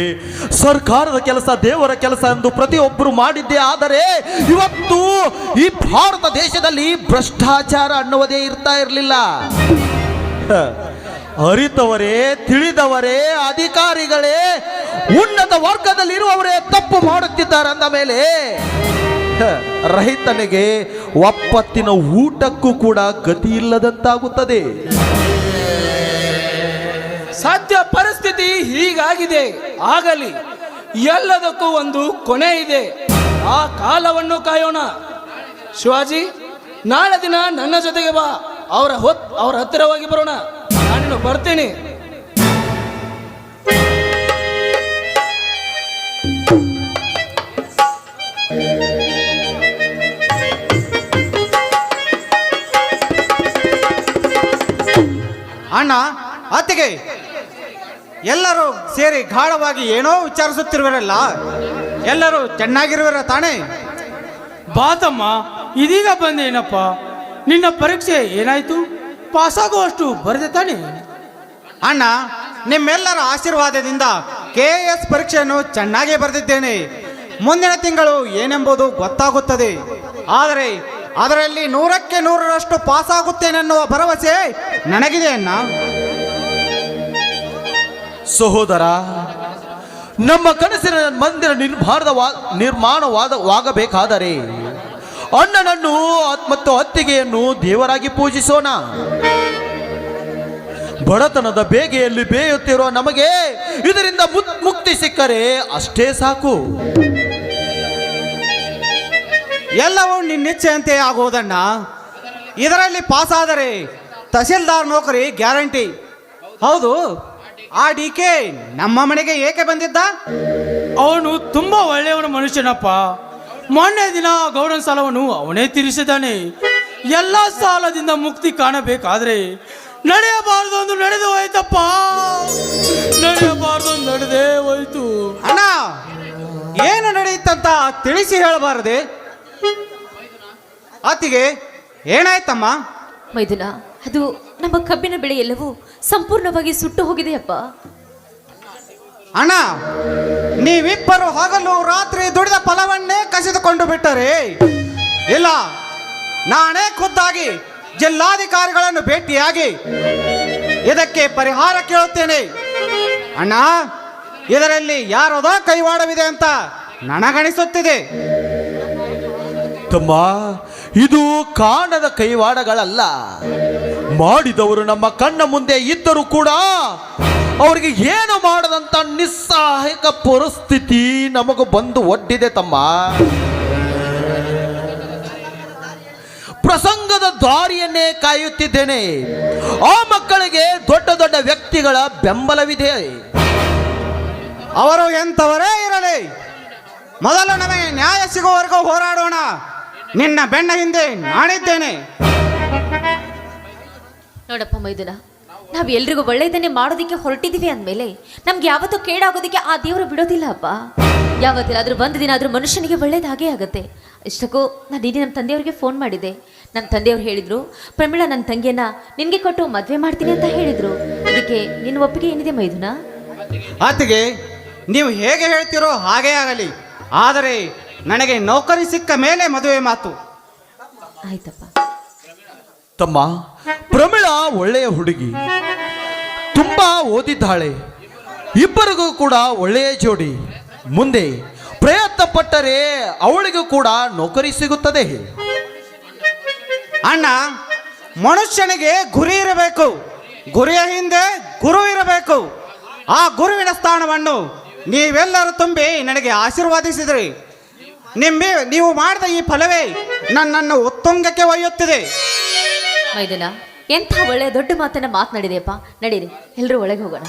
ಸರ್ಕಾರದ ಕೆಲಸ ದೇವರ ಕೆಲಸ ಎಂದು ಪ್ರತಿಯೊಬ್ಬರು ಮಾಡಿದ್ದೇ. ಆದರೆ ಇವತ್ತು ಈ ಭಾರತ ದೇಶದಲ್ಲಿ ಭ್ರಷ್ಟಾಚಾರ ಅನ್ನುವುದೇ ಇರ್ತಾ ಇರಲಿಲ್ಲ. ಅರಿತವರೇ, ತಿಳಿದವರೇ, ಅಧಿಕಾರಿಗಳೇ, ಉನ್ನತ ವರ್ಗದಲ್ಲಿರುವವರೇ ತಪ್ಪು ಮಾಡುತ್ತಿದ್ದಾರೆ ಅಂದ ಮೇಲೆ ರೈತನಿಗೆ ಒಪ್ಪತ್ತಿನ ಊಟಕ್ಕೂ ಕೂಡ ಗತಿ ಇಲ್ಲದಂತಾಗುತ್ತದೆ. ಸದ್ಯ ಪರಿಸ್ಥಿತಿ ಹೀಗಾಗಿದೆ. ಆಗಲಿ, ಎಲ್ಲದಕ್ಕೂ ಒಂದು ಕೊನೆ ಇದೆ. ಆ ಕಾಲವನ್ನು ಕಾಯೋಣ. ಶಿವಾಜಿ, ನಾಳೆ ದಿನ ನನ್ನ ಜೊತೆಗೆ ಬಾ. ಅವ್ರ ಹತ್ತಿರ ಹೋಗಿ ಬರೋಣ. ನಾನು ಬರ್ತೀನಿ. ಅಣ್ಣ, ಅತ್ತಿಗೆ, ಎಲ್ಲರೂ ಸೇರಿ ಗಾಢವಾಗಿ ಏನೋ ವಿಚಾರಿಸುತ್ತಿರುವರಲ್ಲ. ಎಲ್ಲರೂ ಚೆನ್ನಾಗಿರುವರ ತಾನೇ? ಬಾತಮ್ಮ, ಇದೀಗ ಬಂದೇನಪ್ಪ? ನಿನ್ನ ಪರೀಕ್ಷೆ ಏನಾಯ್ತು? ಪಾಸಾಗುವಷ್ಟು ಬರೆದೆ ತಾನೆ? ಅಣ್ಣ, ನಿಮ್ಮೆಲ್ಲರ ಆಶೀರ್ವಾದದಿಂದ KS ಪರೀಕ್ಷೆಯನ್ನು ಚೆನ್ನಾಗಿ ಬರೆದಿದ್ದೇನೆ. ಮುಂದಿನ ತಿಂಗಳು ಏನೆಂಬುದು ಗೊತ್ತಾಗುತ್ತದೆ. ಆದರೆ ಅದರಲ್ಲಿ 100ಕ್ಕೆ 100ರಷ್ಟು ಪಾಸಾಗುತ್ತೇನೆನ್ನುವ ಭರವಸೆ ನನಗಿದೆ ಅಣ್ಣ. ಸಹೋದರ, ನಮ್ಮ ಕನಸಿನ ಮಂದಿರ ನಿರ್ಮಾಣವಾಗಬೇಕಾದರೆ ಅಣ್ಣನನ್ನು ಮತ್ತು ಅತ್ತಿಗೆಯನ್ನು ದೇವರಾಗಿ ಪೂಜಿಸೋಣ. ಬಡತನದ ಬೇಗೆಯಲ್ಲಿ ಬೇಯುತ್ತಿರುವ ನಮಗೆ ಇದರಿಂದ ಮುಕ್ತಿ ಸಿಕ್ಕರೆ ಅಷ್ಟೇ ಸಾಕು. ಎಲ್ಲವೂ ನಿನ್ನಿಚ್ಛೆಯಂತೆ ಆಗುವುದಣ್ಣ. ಇದರಲ್ಲಿ ಪಾಸಾದರೆ ತಹಸೀಲ್ದಾರ್ ನೌಕರಿ ಗ್ಯಾರಂಟಿ. ಹೌದು, ಆ DK ನಮ್ಮ ಮನೆಗೆ ಏಕೆ ಬಂದಿದ್ದ? ಅವನು ತುಂಬಾ ಒಳ್ಳೆಯವನ ಮನುಷ್ಯನಪ್ಪ. ಮೊನ್ನೆ ದಿನ ಗೌಡನ ಸಾಲವನ್ನು ಅವನೇ ತೀರಿಸಿದ್ದಾನೆ. ಎಲ್ಲ ಸಾಲದಿಂದ ಮುಕ್ತಿ ಕಾಣಬೇಕಾದ್ರೆ ನಡೆಯಬಾರದು ಒಂದು ನಡೆದು ಹೋಯ್ತಪ್ಪ. ನಡೆಯಬಾರದು ಒಂದು ನಡೆದೇ ಹೋಯ್ತು. ಅಣ್ಣ, ಏನು ನಡೆಯಿತಂತ ತಿಳಿಸಿ ಹೇಳಬಾರದೆ? ಅತ್ತಿಗೆ, ಏನಾಯ್ತಮ್ಮ? ಮೈದುನ, ಅದು ನಮ್ಮ ಕಬ್ಬಿನ ಬೆಳೆ ಎಲ್ಲವೂ ಸಂಪೂರ್ಣವಾಗಿ ಸುಟ್ಟು ಹೋಗಿದೆಯಪ್ಪ. ಅಣ್ಣ, ನೀವಿಬ್ಬರು ಹಗಲು ರಾತ್ರಿ ದುಡಿದ ಫಲವನ್ನೇ ಕಸಿದುಕೊಂಡು ಬಿಟ್ಟರೆ ಇಲ್ಲ, ನಾನೇ ಖುದ್ದಾಗಿ ಜಿಲ್ಲಾಧಿಕಾರಿಗಳನ್ನು ಭೇಟಿಯಾಗಿ ಇದಕ್ಕೆ ಪರಿಹಾರ ಕೇಳುತ್ತೇನೆ. ಅಣ್ಣ, ಇದರಲ್ಲಿ ಯಾರದೋ ಕೈವಾಡವಿದೆ ಅಂತ ನನಗಣಿಸುತ್ತಿದೆ. ತಮ್ಮ, ಇದು ಕಾಣದ ಕೈವಾಡಗಳಲ್ಲ. ಮಾಡಿದವರು ನಮ್ಮ ಕಣ್ಣ ಮುಂದೆ ಇದ್ದರೂ ಕೂಡ ಅವರಿಗೆ ಏನು ಮಾಡದಂತ ನಿಸ್ಸಹಾಯಕ ಪರಿಸ್ಥಿತಿ ನಮಗೂ ಬಂದು ಒಡ್ಡಿದೆ ತಮ್ಮ. ಪ್ರಸಂಗದ ದಾರಿಯನ್ನೇ ಕಾಯುತ್ತಿದ್ದೇನೆ. ಆ ಮಕ್ಕಳಿಗೆ ದೊಡ್ಡ ದೊಡ್ಡ ವ್ಯಕ್ತಿಗಳ ಬೆಂಬಲವಿದೆ. ಅವರು ಎಂಥವರೇ ಇರಲಿ, ಮೊದಲು ನಮಗೆ ನ್ಯಾಯ ಸಿಗುವವರೆಗೂ ಹೋರಾಡೋಣ. ನಿನ್ನ ಬೆನ್ನ ಹಿಂದೆ ನಾನಿದ್ದೇನೆ. ನೋಡಪ್ಪ ಮೈದುನ, ನಾವು ಎಲ್ರಿಗೂ ಒಳ್ಳೆಯದನ್ನೇ ಮಾಡೋದಕ್ಕೆ ಹೊರಟಿದ್ದೀವಿ ಅಂದಮೇಲೆ ನಮ್ಗೆ ಯಾವತ್ತೂ ಕೇಡಾಗೋದಕ್ಕೆ ಆ ದೇವರು ಬಿಡೋದಿಲ್ಲ ಅಪ್ಪ. ಯಾವತ್ತಿಲ್ಲಾದ್ರೂ ಒಂದು ದಿನ ಆದರೂ ಮನುಷ್ಯನಿಗೆ ಒಳ್ಳೇದಾಗೇ ಆಗುತ್ತೆ. ಇಷ್ಟಕ್ಕೂ ನಾನು ನಿನ್ನೆ ನಮ್ಮ ತಂದೆಯವ್ರಿಗೆ ಫೋನ್ ಮಾಡಿದ್ದೆ. ನಮ್ಮ ತಂದೆಯವ್ರು ಹೇಳಿದ್ರು, ಪ್ರಮೀಳಾ ನನ್ನ ತಂಗಿಯನ್ನ ನಿನಗೆ ಕೊಟ್ಟು ಮದುವೆ ಮಾಡ್ತೀನಿ ಅಂತ ಹೇಳಿದ್ರು. ಇದಕ್ಕೆ ನಿನ್ನ ಒಪ್ಪಿಗೆ ಏನಿದೆ ಮೈದುನ? ಆತಿಗೆ ನೀವು ಹೇಗೆ ಹೇಳ್ತೀರೋ ಹಾಗೇ ಆಗಲಿ. ಆದರೆ ನನಗೆ ನೌಕರಿ ಸಿಕ್ಕ ಮೇಲೆ ಮದುವೆ ಮಾತು. ಆಯ್ತಪ್ಪ. ತಮ್ಮ, ಪ್ರಮೀಳಾ ಒಳ್ಳೆಯ ಹುಡುಗಿ, ತುಂಬಾ ಓದಿದ್ದಾಳೆ. ಇಬ್ಬರಿಗೂ ಕೂಡ ಒಳ್ಳೆಯ ಜೋಡಿ. ಮುಂದೆ ಪ್ರಯತ್ನ ಪಟ್ಟರೆ ಅವಳಿಗೂ ಕೂಡ ನೌಕರಿ ಸಿಗುತ್ತದೆ. ಅಣ್ಣ, ಮನುಷ್ಯನಿಗೆ ಗುರಿ ಇರಬೇಕು, ಗುರಿಯ ಹಿಂದೆ ಗುರು ಇರಬೇಕು. ಆ ಗುರುವಿನ ಸ್ಥಾನವನ್ನು ನೀವೆಲ್ಲರೂ ತುಂಬಿ ನನಗೆ ಆಶೀರ್ವಾದಿಸಿದ್ರಿ. ನೀವು ಮಾಡಿದ ಈ ಫಲವೇ ನನ್ನನ್ನು ಉತ್ತುಂಗಕ್ಕೆ ಒಯ್ಯುತ್ತಿದೆ. ಮೈದುನ, ಎಂಥ ಒಳ್ಳೆಯ ದೊಡ್ಡ ಮಾತನ್ನ ಮಾತನಾಡಿದೆಯಪ್ಪ. ನಡೀರಿ, ಎಲ್ಲರೂ ಒಳಗೆ ಹೋಗೋಣ.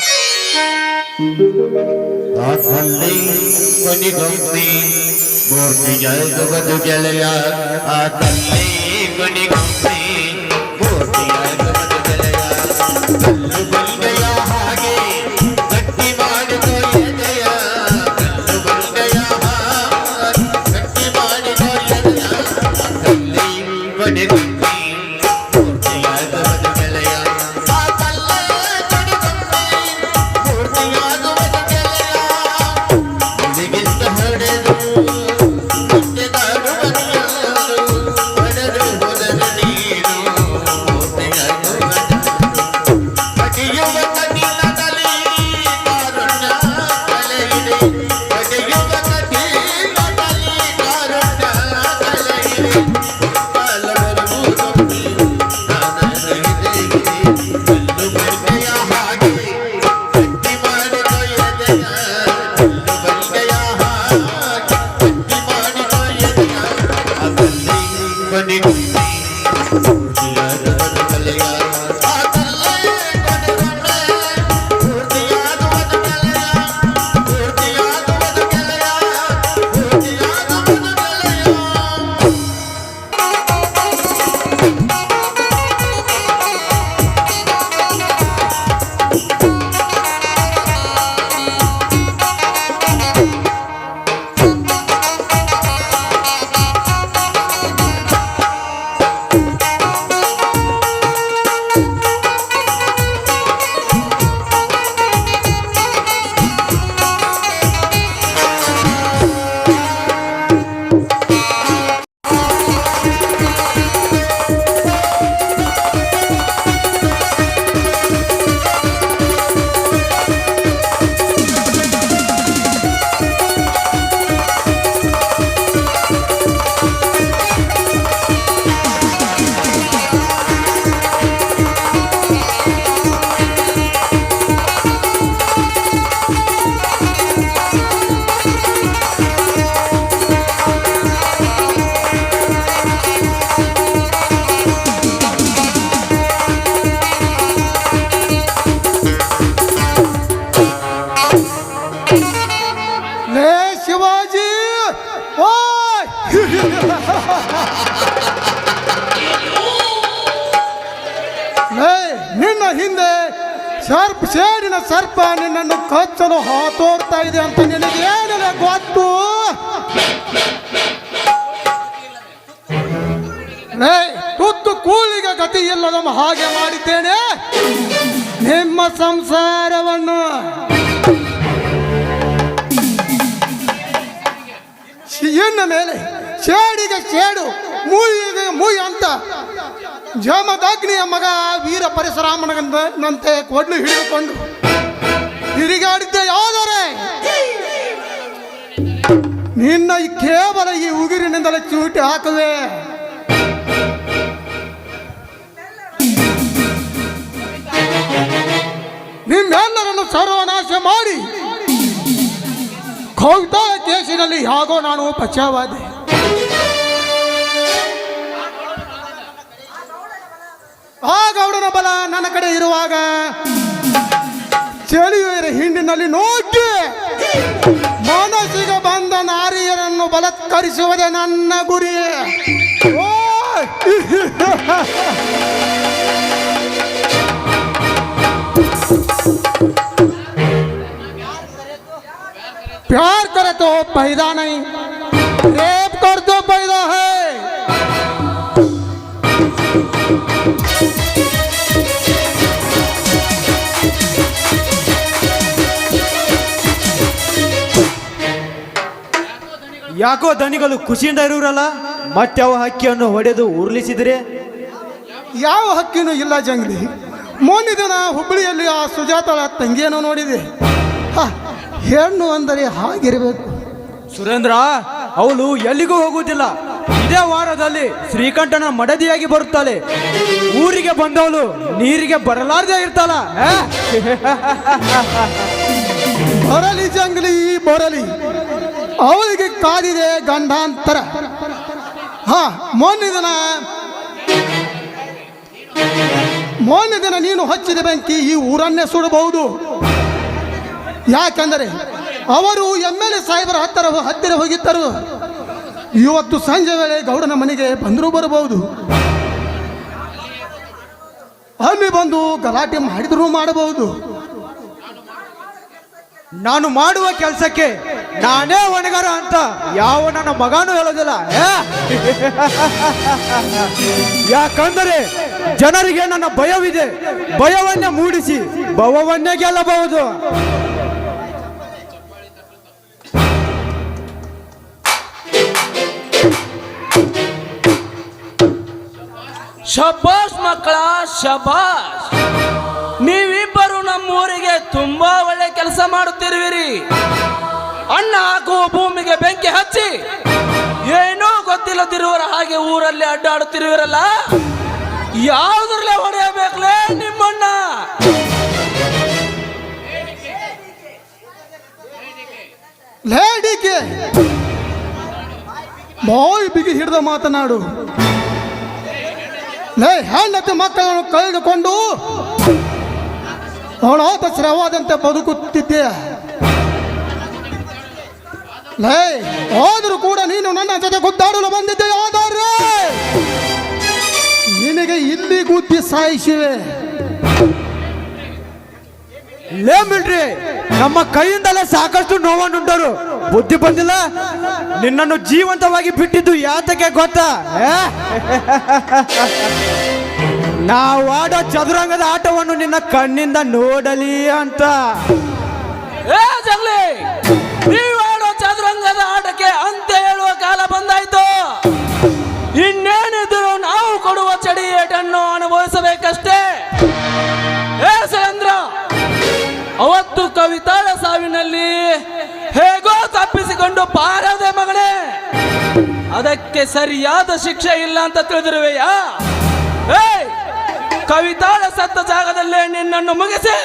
ನಿನ್ನ ಹಿಂದೆ ಸೇಡಿನ ಸರ್ಪ ನಿನ್ನನ್ನು ಕಚ್ಚಲು ಹಾತೋರ್ತಾ ಇದೆ ಅಂತ ನಿನಗೆ ಏನೆಲ್ಲ ಗೊತ್ತು? ತುತ್ತು ಕೂಲಿಗೆ ಗತಿ ಇಲ್ಲದ ಹಾಗೆ ಮಾಡಿದ್ದೇನೆ ನಿಮ್ಮ ಸಂಸಾರವನ್ನು. ಇನ್ನು ಮೇಲೆ ಚೇಡಿಗೆ ಚೇಡು ಮೂಯಿಗೆ ಮೂಯಿ ಅಂತ ಜಮದಗ್ನಿಯ ಮಗ ವೀರ ಪರಶುರಾಮನಂತೆ ಕೊಡ್ಲು ಹಿಡಿದುಕೊಂಡು ತಿರುಗಾಡಿದ್ದೆ ಯಾವ್ದಾರೆ ನಿನ್ನ ಕೇವಲ ಈ ಉಗುರಿನಿಂದಲೇ ಚೂಟಿ ಹಾಕುವೆ. ನಿಮ್ಮೆಲ್ಲರನ್ನು ಸರ್ವನಾಶ ಮಾಡಿ ಕೌತಾಳ ಕೇಸಿನಲ್ಲಿ ಹೇಗೋ ನಾನು ಬಚಾವಾದೆ. ಆ ಗೌಡನ ಬಲ ನನ್ನ ಕಡೆ ಇರುವಾಗ ಚೆಳಿಯುವ ಹಿಂಡಿನಲ್ಲಿ ನೋಡ್ಗೆ ಮನಸ್ಸಿಗೆ ಬಂದ ನಾರಿಯರನ್ನು ಬಲತ್ಕರಿಸುವುದೇ ನನ್ನ ಗುರಿ. प्यार करे तो पैदा नहीं, रेप कर दो पैदा है. ಯಾಕೋ ದನಿಗಳು ಖುಷಿಯಿಂದ ಇರುವರಲ್ಲ, ಮತ್ಯಾವ ಹಕ್ಕಿಯನ್ನು ಹೊಡೆದು ಉರುಳಿಸಿದ್ರೆ? ಯಾವ ಹಕ್ಕಿನೂ ಇಲ್ಲ ಜಂಗ್ಲಿ. ಮೊನ್ನೆ ದಿನ ಹುಬ್ಬಳ್ಳಿಯಲ್ಲಿ ಆ ಸುಜಾತಳ ತಂಗಿಯನ್ನು ನೋಡಿದೆ. ಹೆಣ್ಣು ಅಂದರೆ ಹಾಗಿರಬೇಕು. ಸುರೇಂದ್ರ, ಅವಳು ಎಲ್ಲಿಗೂ ಹೋಗುವುದಿಲ್ಲ. ಇದೇ ವಾರದಲ್ಲಿ ಶ್ರೀಕಂಠನ ಮಡದಿಯಾಗಿ ಬರುತ್ತಾಳೆ. ಊರಿಗೆ ಬಂದವಳು ನೀರಿಗೆ ಬರಲಾರದೆ ಇರ್ತಾಳ. ಬರಲಿ ಜಂಗ್ಲಿ ಬರಲಿ, ಅವಳಿಗೆ ಕಾದಿದೆ ಗಂಡಾಂತರ. ಮೊನ್ನೆ ದಿನ ನೀನು ಹಚ್ಚಿದ ಬೆಂಕಿ ಈ ಊರನ್ನೇ ಸುಡಬಹುದು. ಯಾಕೆಂದರೆ ಅವರು MLA ಸಾಹೇಬರ ಹತ್ತಿರ ಹೋಗಿದ್ದರು. ಇವತ್ತು ಸಂಜೆ ವೇಳೆ ಗೌಡನ ಮನೆಗೆ ಬಂದರೂ ಬರಬಹುದು. ಅಲ್ಲಿ ಬಂದು ಗಲಾಟೆ ಮಾಡಿದರೂ ಮಾಡಬಹುದು. ನಾನು ಮಾಡುವ ಕೆಲಸಕ್ಕೆ ನಾನೇ ಹೊಣೆಗಾರ ಅಂತ ಯಾವ ನನ್ನ ಮಗನೂ ಹೇಳೋದಿಲ್ಲ. ಯಾಕಂದರೆ ಜನರಿಗೆ ನನ್ನ ಭಯವಿದೆ. ಭಯವನ್ನೇ ಮೂಡಿಸಿ ಭವವನ್ನೇ ಗೆಲ್ಲಬಹುದು. ಶಬಾಷ್ ಮಕ್ಕಳ ಶಬಾಷ್. ನೀವಿಬ್ಬರು ನಮ್ಮೂರಿಗೆ ತುಂಬಾ ಒಳ್ಳೆ ಕೆಲಸ ಮಾಡುತ್ತಿರುವಿರಿ. ಅಣ್ಣ ಹಾಕುವ ಭೂಮಿಗೆ ಬೆಂಕಿ ಹಚ್ಚಿ ಏನೋ ಗೊತ್ತಿಲ್ಲದಿರುವರ ಹಾಗೆ ಊರಲ್ಲಿ ಅಡ್ಡಾಡುತ್ತಿರುವಿರಲ್ಲ, ಯಾವುದ್ರಲ್ಲೇ ಹೊಡೆಯಬೇಕಲೇ ನಿಮ್ಮಣ್ಣ? ಲೇಡಿಕೆ ಬಾಯ್ ಬಿಗಿ ಹಿಡಿದ ಮಾತನಾಡು. ಹೆಣ್ಣತಿ ಮಕ್ಕಳನ್ನು ಕಳೆದುಕೊಂಡು ಅನಾಥ ಶ್ರವಾದಂತೆ ಬದುಕುತ್ತಿದ್ದೆ. ಆದರೂ ಕೂಡ ನೀನು ನನ್ನ ಜೊತೆ ಗುದ್ದಾಡಲು ಬಂದಿದ್ದೆ. ಆದರೆ ನಿನಗೆ ಇಲ್ಲಿ ಗುದ್ದಿ ಸಾಯಿಸಿವೆ. ಲೇ ಮಿಲ್ಟ್ರಿ, ನಮ್ಮ ಕೈಯಿಂದಲೇ ಸಾಕಷ್ಟು ನೋವನ್ನುಂಟರು. ಬುದ್ಧಿ ಬಂದಿಲ್ಲ. ನಿನ್ನನ್ನು ಜೀವಂತವಾಗಿ ಬಿಟ್ಟಿದ್ದು ಯಾತಕ್ಕೆ ಗೊತ್ತಾ? ನಾವು ಆಡೋ ಚದುರಂಗದ ಆಟವನ್ನು ನಿನ್ನ ಕಣ್ಣಿಂದ ನೋಡಲಿ ಅಂತ. ಜಂಗ್ಲಿ, ನೀವು ಆಡೋ ಚದುರಂಗದ ಆಟಕ್ಕೆ ಅಂತ ಹೇಳುವ ಕಾಲ ಬಂದಾಯ್ತು. ಇನ್ನೇನಿದ್ರು ನಾವು ಕೊಡುವ ಚಡಿ ಏಟನ್ನು ಅನುಭವಿಸಬೇಕಷ್ಟೇ. ಸುರೇಂದ್ರ, ಅವತ್ತು ಕವಿತಾಳ ಸಾವಿನಲ್ಲಿ ಹೇಗೋ ತಪ್ಪಿಸಿಕೊಂಡು ಪಾರದೆ ಮಗನೇ, ಅದಕ್ಕೆ ಸರಿಯಾದ ಶಿಕ್ಷೆ ಇಲ್ಲ ಅಂತ ತಿಳಿದಿರುವೆಯಾ? ಕವಿತಾಳ ಸತ್ತ ಜಾಗದಲ್ಲೇ ನಿನ್ನನ್ನು ಮುಗಿಸಿ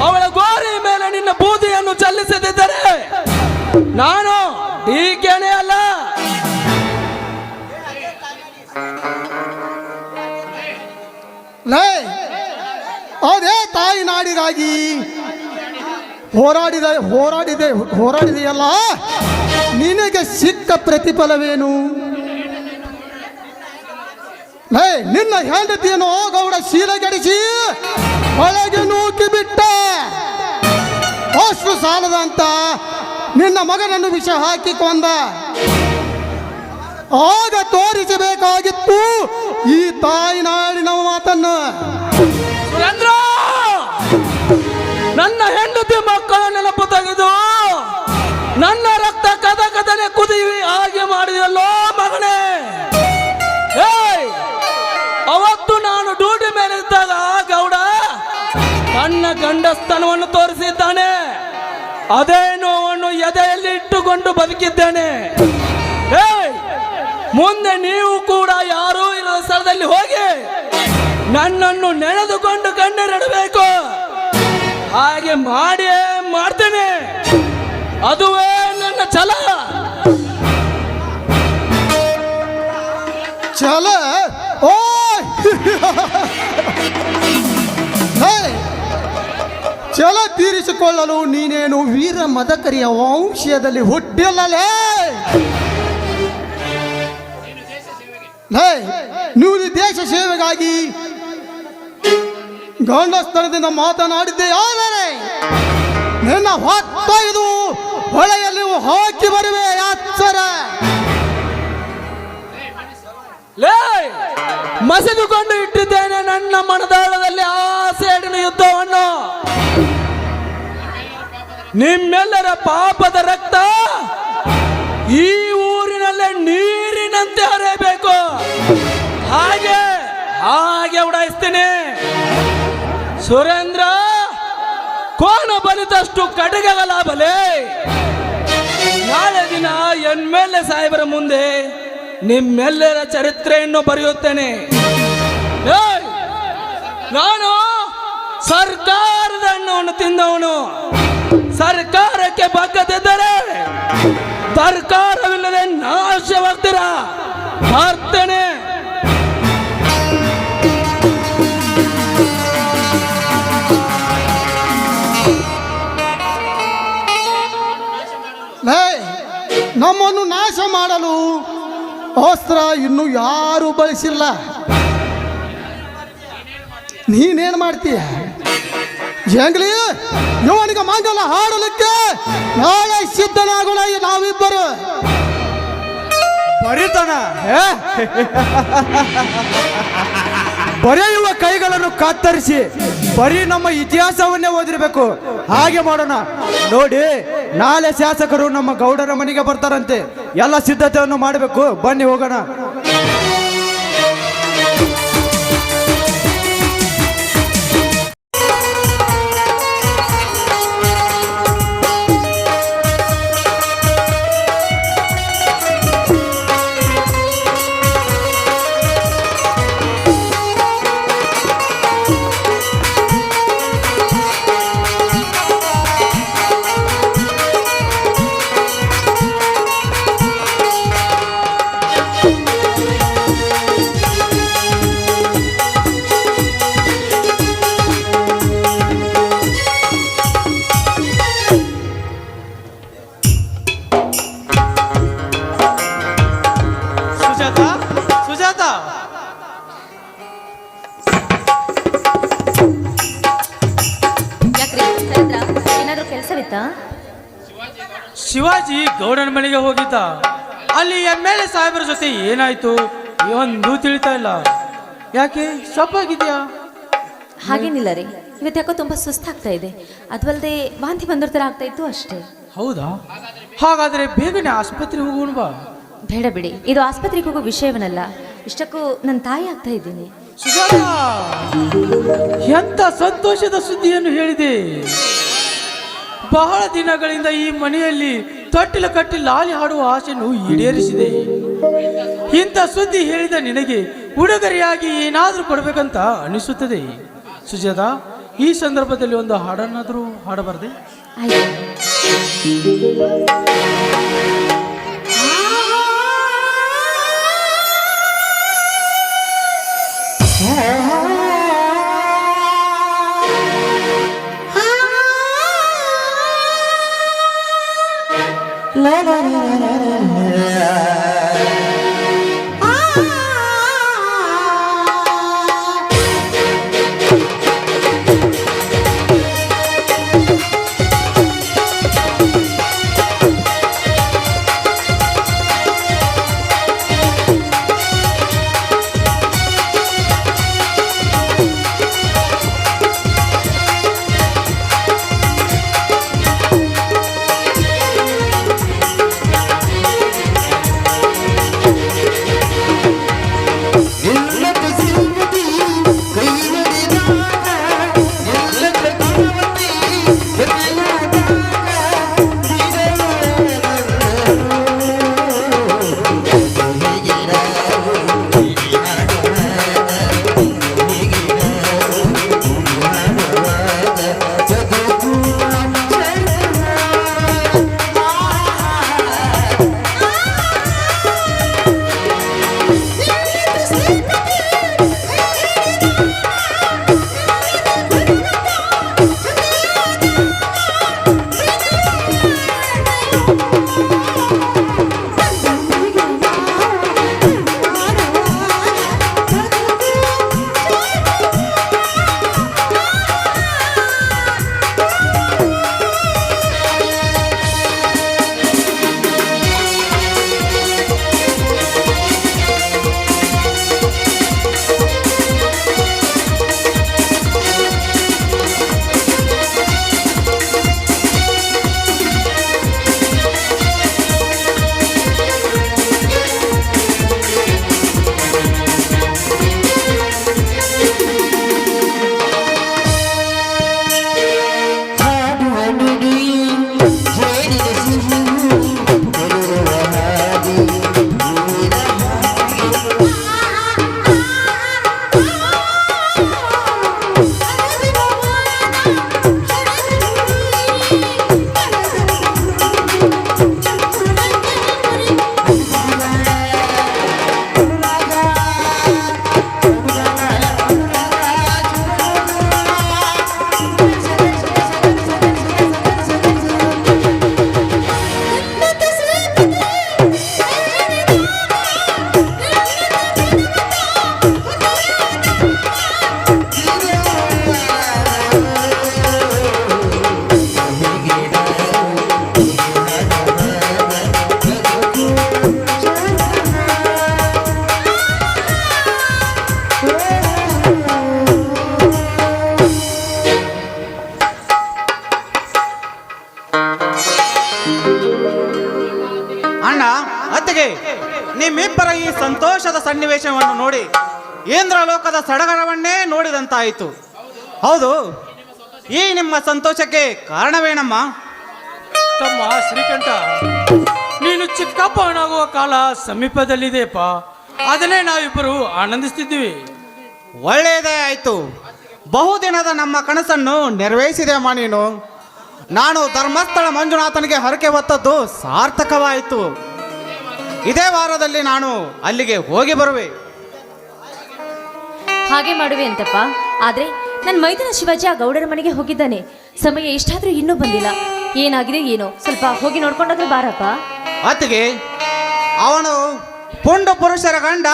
ಅವಳ ಗೋರಿ ಮೇಲೆ ನಿನ್ನ ಬೂದಿಯನ್ನು ಚಲಿಸದಿದ್ದರೆ ನಾನು ಟೀಕೆನೇ ಅಲ್ಲ. ಅದೇ ತಾಯಿ ನಾಡಿಗಾಗಿ ಹೋರಾಡಿದೆಯಲ್ಲ, ನಿನಗೆ ಸಿಕ್ಕ ಪ್ರತಿಫಲವೇನು? ನಿನ್ನ ಹೆಂಡತಿಯನ್ನು ಗೌಡ ಶೀಲಗೆಡಿಸಿ ಒಳಗೆ ನೂಕಿ ಬಿಟ್ಟ. ಅಷ್ಟು ಸಾಲದಂತ ನಿನ್ನ ಮಗನನ್ನು ವಿಷ ಹಾಕಿಕೊಂಡ. ಆಗ ತೋರಿಸಬೇಕಾಗಿತ್ತು ಈ ತಾಯಿ ನಾಡಿನ ಮಾತನ್ನು. ಸುರೇಂದ್ರ, ನನ್ನ ಹೆಂಡತಿ ಮಕ್ಕಳ ನೆನಪು ತೆಗೆದು ನನ್ನ ರಕ್ತ ಕದನೆ ಕುದಿವಿ ಹಾಗೆ ಮಾಡಿ ಮಾಡಿದೆಯಲ್ಲೋ ಮಗನೇ. ಏಯ್, ಅವತ್ತು ನಾನು ಡ್ಯೂಟಿ ಮೇಲೆ ಇದ್ದಾಗ ಗೌಡ ತನ್ನ ಗಂಡಸ್ತನವನ್ನು ತೋರಿಸಿದ್ದಾನೆ. ಅದೇ ನೋವನ್ನು ಎದೆಯಲ್ಲಿ ಇಟ್ಟುಕೊಂಡು ಬದುಕಿದ್ದೇನೆ. ಏಯ್, ಮುಂದೆ ನೀವು ಕೂಡ ಯಾರೂ ಇರುವ ಸ್ಥಳದಲ್ಲಿ ಹೋಗಿ ನನ್ನನ್ನು ನೆನೆದುಕೊಂಡು ಕಣ್ಣೀರಿಡಬೇಕು. ಹಾಗೆ ಮಾಡಿಯೇ ಮಾಡ್ತೇನೆ. ಅದುವೇ ನನ್ನ ಛಲ. ಛಲ? ಓ ಛಲ ತೀರಿಸಿಕೊಳ್ಳಲು ನೀನೇನು ವೀರ ಮದಕರಿಯ ವಂಶದಲ್ಲಿ ಹುಟ್ಟಿಲ್ಲಲೇ. ನೀವು ದೇಶ ಸೇವೆಗಾಗಿ ಗಂಡ ಸ್ಥಳದಿಂದ ಮಾತನಾಡಿದ್ದೆ. ಆದರೆ ನಿನ್ನ ಹೊತ್ತೊಯ್ದು ಹೊಳೆಯಲ್ಲಿ ಹಾಕಿ ಬರುವೆ ಎಚ್ಚರ. ಲೇ, ಮಸೆದುಕೊಂಡು ಇಟ್ಟಿದ್ದೇನೆ ನನ್ನ ಮನದಾಳದಲ್ಲಿ ಆ ಸೇಡಿನ ಯುದ್ಧವನ್ನು. ನಿಮ್ಮೆಲ್ಲರ ಪಾಪದ ರಕ್ತ ಈ ಊರಿನಲ್ಲೇ ನೀರಿನಂತೆ ಹರಿಯಬೇಕು. ಹಾಗೆ ಹಾಗೆ ಉಡಾಯಿಸ್ತೀನಿ. ಸುರೇಂದ್ರ, ಕೋನ ಬಲಿತಷ್ಟು ಕಡೆಗಲ ಬಲೆ. ನಾಳೆ ದಿನ ಎನ್ಮೇಲೆ ಸಾಹೇಬರ ಮುಂದೆ ನಿಮ್ಮೆಲ್ಲರ ಚರಿತ್ರೆಯನ್ನು ಬರೆಯುತ್ತೇನೆ. ಏಯ್, ನಾನು ಸರ್ಕಾರದ ಹಣ್ಣವನ್ನು ತಿಂದವನು. ಸರ್ಕಾರಕ್ಕೆ ಬಗ್ಗದಿದ್ದರೆ ಸರ್ಕಾರವಿಲ್ಲದೆ ನಾಶವಾಗ್ತೀರ. ಬರ್ತೇನೆ. ನಮ್ಮನ್ನು ನಾಶ ಮಾಡಲು ಅಸ್ತ್ರ ಇನ್ನು ಯಾರು ಬಳಸಿಲ್ಲ. ನೀನೇನು ಮಾಡ್ತೀಯ? ಜಂಗ್ಲಿ, ಇವನಿಗೆ ಮಂಗಲ ಹಾಡಲಿಕ್ಕೆ ನಾಳೆ ಸಿದ್ಧನಾಗೋಣ ನಾವಿಬ್ಬರು. ಬರಿತಾನ ಬರೆಯುವ ಕೈಗಳನ್ನು ಕತ್ತರಿಸಿ ಬರೀ ನಮ್ಮ ಇತಿಹಾಸವನ್ನೇ ಓದಿರ್ಬೇಕು. ಹಾಗೆ ಮಾಡೋಣ. ನೋಡಿ, ನಾಳೆ ಶಾಸಕರು ನಮ್ಮ ಗೌಡರ ಮನೆಗೆ ಬರ್ತಾರಂತೆ. ಎಲ್ಲ ಸಿದ್ಧತೆಯನ್ನು ಮಾಡಬೇಕು. ಬನ್ನಿ ಹೋಗೋಣ. ಶಿವಾಜಿ ಗೌಡನ ಮನೆಗೆ ಹೋಗಿದ್ದ. ಅಲ್ಲಿ MLA ಸಾಹೇಬರ ಜೊತೆ ಏನಾಯ್ತು ಒಂದು ತಿಳಿತಾ ಇಲ್ಲ. ಯಾಕೆ ಸಪ್ಪಾಗಿದ್ಯಾ? ಹಾಗೇನಿಲ್ಲ ರೀ, ಇವತ್ತು ಯಾಕೋ ತುಂಬಾ ಸುಸ್ತಾಗ್ತಾ ಇದೆ. ಅದಲ್ಲದೆ ವಾಂತಿ ಬಂದ್ರ ಥರ ಆಗ್ತಾ ಇತ್ತು ಅಷ್ಟೇ. ಹೌದಾ? ಹಾಗಾದ್ರೆ ಬೇಗನೆ ಆಸ್ಪತ್ರೆಗೆ ಹೋಗೋಣ ಬಾ. ಬೇಡ ಬಿಡಿ, ಇದು ಆಸ್ಪತ್ರೆಗೆ ಹೋಗೋ ವಿಷಯವನ್ನಲ್ಲ. ಇಷ್ಟಕ್ಕೂ ನನ್ನ ತಾಯಿ ಆಗ್ತಾ ಇದ್ದೀನಿ. ಸುಜಾತ, ಎಂತ ಸಂತೋಷದ ಸುದ್ದಿಯನ್ನು ಹೇಳಿದೆ. ಬಹಳ ದಿನಗಳಿಂದ ಈ ಮನೆಯಲ್ಲಿ ತೊಟ್ಟಿಲ ಕಟ್ಟಿ ಲಾಲಿ ಹಾಡುವ ಆಸೆಯನ್ನು ಈಡೇರಿಸಿದೆ. ಇಂಥ ಸುದ್ದಿ ಹೇಳಿದ ನಿನಗೆ ಉಡುಗೊರೆಯಾಗಿ ಏನಾದರೂ ಕೊಡಬೇಕಂತ ಅನಿಸುತ್ತದೆ. ಸುಜಾತ, ಈ ಸಂದರ್ಭದಲ್ಲಿ ಒಂದು ಹಾಡನ್ನಾದರೂ ಹಾಡಬಾರ್ದೆ? ಸನ್ನಿವೇಶವನ್ನು ನೋಡಿ ಇಂದ್ರಲೋಕದ ಸಡಗರವನ್ನೇ ನೋಡಿದಂತಾಯಿತು. ಹೌದು, ಈ ನಿಮ್ಮ ಸಂತೋಷಕ್ಕೆ ಕಾರಣವೇನಮ್ಮ? ತಮ್ಮ ಶ್ರೀಕಂಠ, ನೀನು ಚಿಕ್ಕಪ್ಪನಾಗುವ ಕಾಲ ಸಮೀಪದಲ್ಲಿದೆಯಪ್ಪ. ಅದನ್ನೇ ನಾವಿಬ್ಬರು ಆನಂದಿಸ್ತಿದ್ದೀವಿ. ಒಳ್ಳೆಯದೇ ಆಯಿತು. ಬಹುದಿನದ ನಮ್ಮ ಕನಸನ್ನು ನೆರವೇರಿಸಿದೆ ಅಮ್ಮ ನೀನು. ನಾನು ಧರ್ಮಸ್ಥಳ ಮಂಜುನಾಥನಿಗೆ ಹರಕೆ ಹೊತ್ತದ್ದು ಸಾರ್ಥಕವಾಯಿತು. ಇದೇ ವಾರದಲ್ಲಿ ನಾನು ಅಲ್ಲಿಗೆ ಹೋಗಿ ಬರುವೆ. ಹಾಗೆ ಮಾಡುವೆ ಅಂತಪ್ಪ. ಆದ್ರೆ ನನ್ನ ಮೈದನ ಶಿವಾಜಿ ಆ ಗೌಡರ ಮನೆಗೆ ಹೋಗಿದ್ದಾನೆ. ಸಮಯ ಎಷ್ಟಾದ್ರೂ ಇನ್ನೂ ಬಂದಿಲ್ಲ. ಏನಾಗಿದೆ ಏನೋ, ಸ್ವಲ್ಪ ಹೋಗಿ ನೋಡ್ಕೊಂಡಾದ್ರೂ ಬಾರಪ್ಪ. ಅತ್ತಿಗೆ, ಅವನು ಪುಂಡ ಪುರುಷರ ಗಂಡ,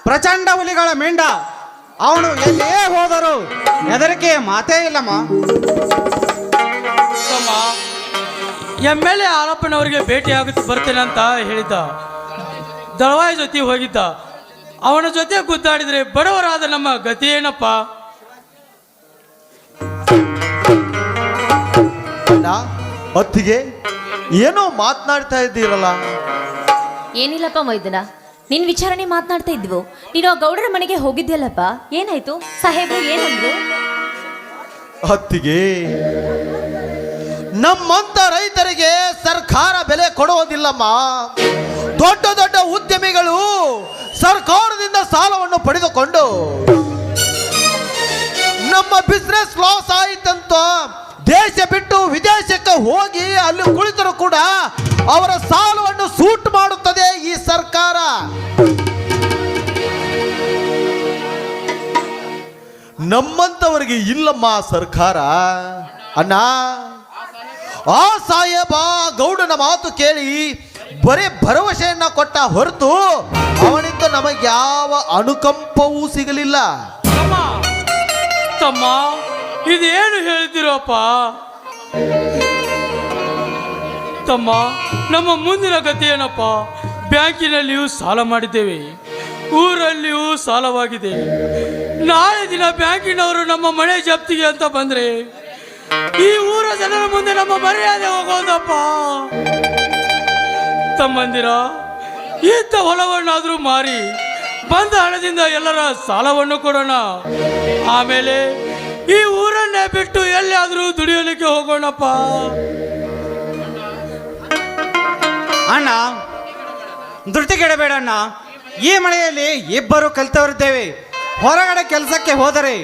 ಪ್ರಚಂಡ ಹುಲಿಗಳ ಮಿಂಡ. ಅವನು ಎಲ್ಲೇ ಹೋದರೂ ಹೆದರಿಕೆ ಮಾತೇ ಇಲ್ಲಮ್ಮ. ತಮ್ಮ, MLA ಹಾಲಪ್ಪನವರಿಗೆ ಭೇಟಿ ಆಗುತ್ತೆ ಬರ್ತೇನೆ ಅಂತ ಹೇಳಿದ್ದ. ದಳವಾಯಿ ಜೊತೆ ಹೋಗಿದ್ದ. ಅವನ ಜೊತೆ ಗುದ್ದಾಡಿದ್ರೆ ಬಡವರಾದ ನಮ್ಮ ಗತಿ ಏನಪ್ಪ? ಅಣ್ಣ, ಅತ್ತಿಗೆ ಏನೋ ಮಾತನಾಡ್ತಾ ಇದ್ದೀರಲ್ಲ? ಏನಿಲ್ಲಪ್ಪ ಮೈದನ, ನಿನ್ ವಿಚಾರಣೆ ಮಾತನಾಡ್ತಾ ಇದ್ವು. ನೀನು ಆ ಗೌಡರ ಮನೆಗೆ ಹೋಗಿದ್ಯಲ್ಲಪ್ಪ, ಏನಾಯ್ತು? ಸಾಹೇಬ್ರು ಏನಂದ್ರು? ಅತ್ತಿಗೆ, ನಮ್ಮಂತ ರೈತರಿಗೆ ಸರ್ಕಾರ ಬೆಲೆ ಕೊಡುವುದಿಲ್ಲಮ್ಮ. ದೊಡ್ಡ ದೊಡ್ಡ ಉದ್ಯಮಿಗಳು ಸರ್ಕಾರದಿಂದ ಸಾಲವನ್ನು ಪಡೆದುಕೊಂಡು ನಮ್ಮ ಬಿಸ್ನೆಸ್ ಲಾಸ್ ಆಯಿತಂತ ದೇಶ ಬಿಟ್ಟು ವಿದೇಶಕ್ಕೆ ಹೋಗಿ ಅಲ್ಲಿ ಕುಳಿತರೂ ಕೂಡ ಅವರ ಸಾಲವನ್ನು ಸೂಟ್ ಮಾಡುತ್ತದೆ ಈ ಸರ್ಕಾರ. ನಮ್ಮಂತವರಿಗೆ ಇಲ್ಲಮ್ಮ ಸರ್ಕಾರ. ಅಣ್ಣ, ಆ ಸಾಹೇಬ ಗೌಡನ ಮಾತು ಕೇಳಿ ಬರೀ ಭರವಸೆಯನ್ನ ಕೊಟ್ಟ ಹೊರತು ಅವನಿಂದ ನಮಗೆ ಯಾವ ಅನುಕಂಪವೂ ಸಿಗಲಿಲ್ಲ. ತಮ್ಮ, ಇದೇನು ಹೇಳ್ತಿರೋಪ್ಪ? ತಮ್ಮ, ನಮ್ಮ ಮುಂದಿನ ಗತಿ ಏನಪ್ಪ? ಬ್ಯಾಂಕಿನಲ್ಲಿಯೂ ಸಾಲ ಮಾಡಿದ್ದೇವೆ, ಊರಲ್ಲಿಯೂ ಸಾಲವಾಗಿದೆ. ನಾಳೆ ದಿನ ಬ್ಯಾಂಕಿನವರು ನಮ್ಮ ಮನೆ ಜಪ್ತಿಗೆ ಅಂತ ಬಂದ್ರೆ ಈ ಊರ ಜನರ ಮುಂದೆ ನಮ್ಮ ಮರ್ಯಾದೆ ಹೋಗೋದಪ್ಪ. ತಮ್ಮಂದಿರ, ಇದ್ದ ಹೊಲವನ್ನಾದ್ರೂ ಮಾರಿ ಬಂದ ಹಣದಿಂದ ಎಲ್ಲರ ಸಾಲವನ್ನು ಕೊಡೋಣ. ಆಮೇಲೆ ಈ ಊರನ್ನೇ ಬಿಟ್ಟು ಎಲ್ಲಿಯಾದ್ರೂ ದುಡಿಯಲಿಕ್ಕೆ ಹೋಗೋಣಪ್ಪ. ಅಣ್ಣ, ಧೃತಿಗೆಡಬೇಡಣ್ಣ. ಈ ಮನೆಯಲ್ಲಿ ಇಬ್ಬರು ಕಲಿತವರಿದ್ದೇವೆ. ಹೊರಗಡೆ ಕೆಲಸಕ್ಕೆ ಹೋದರೆ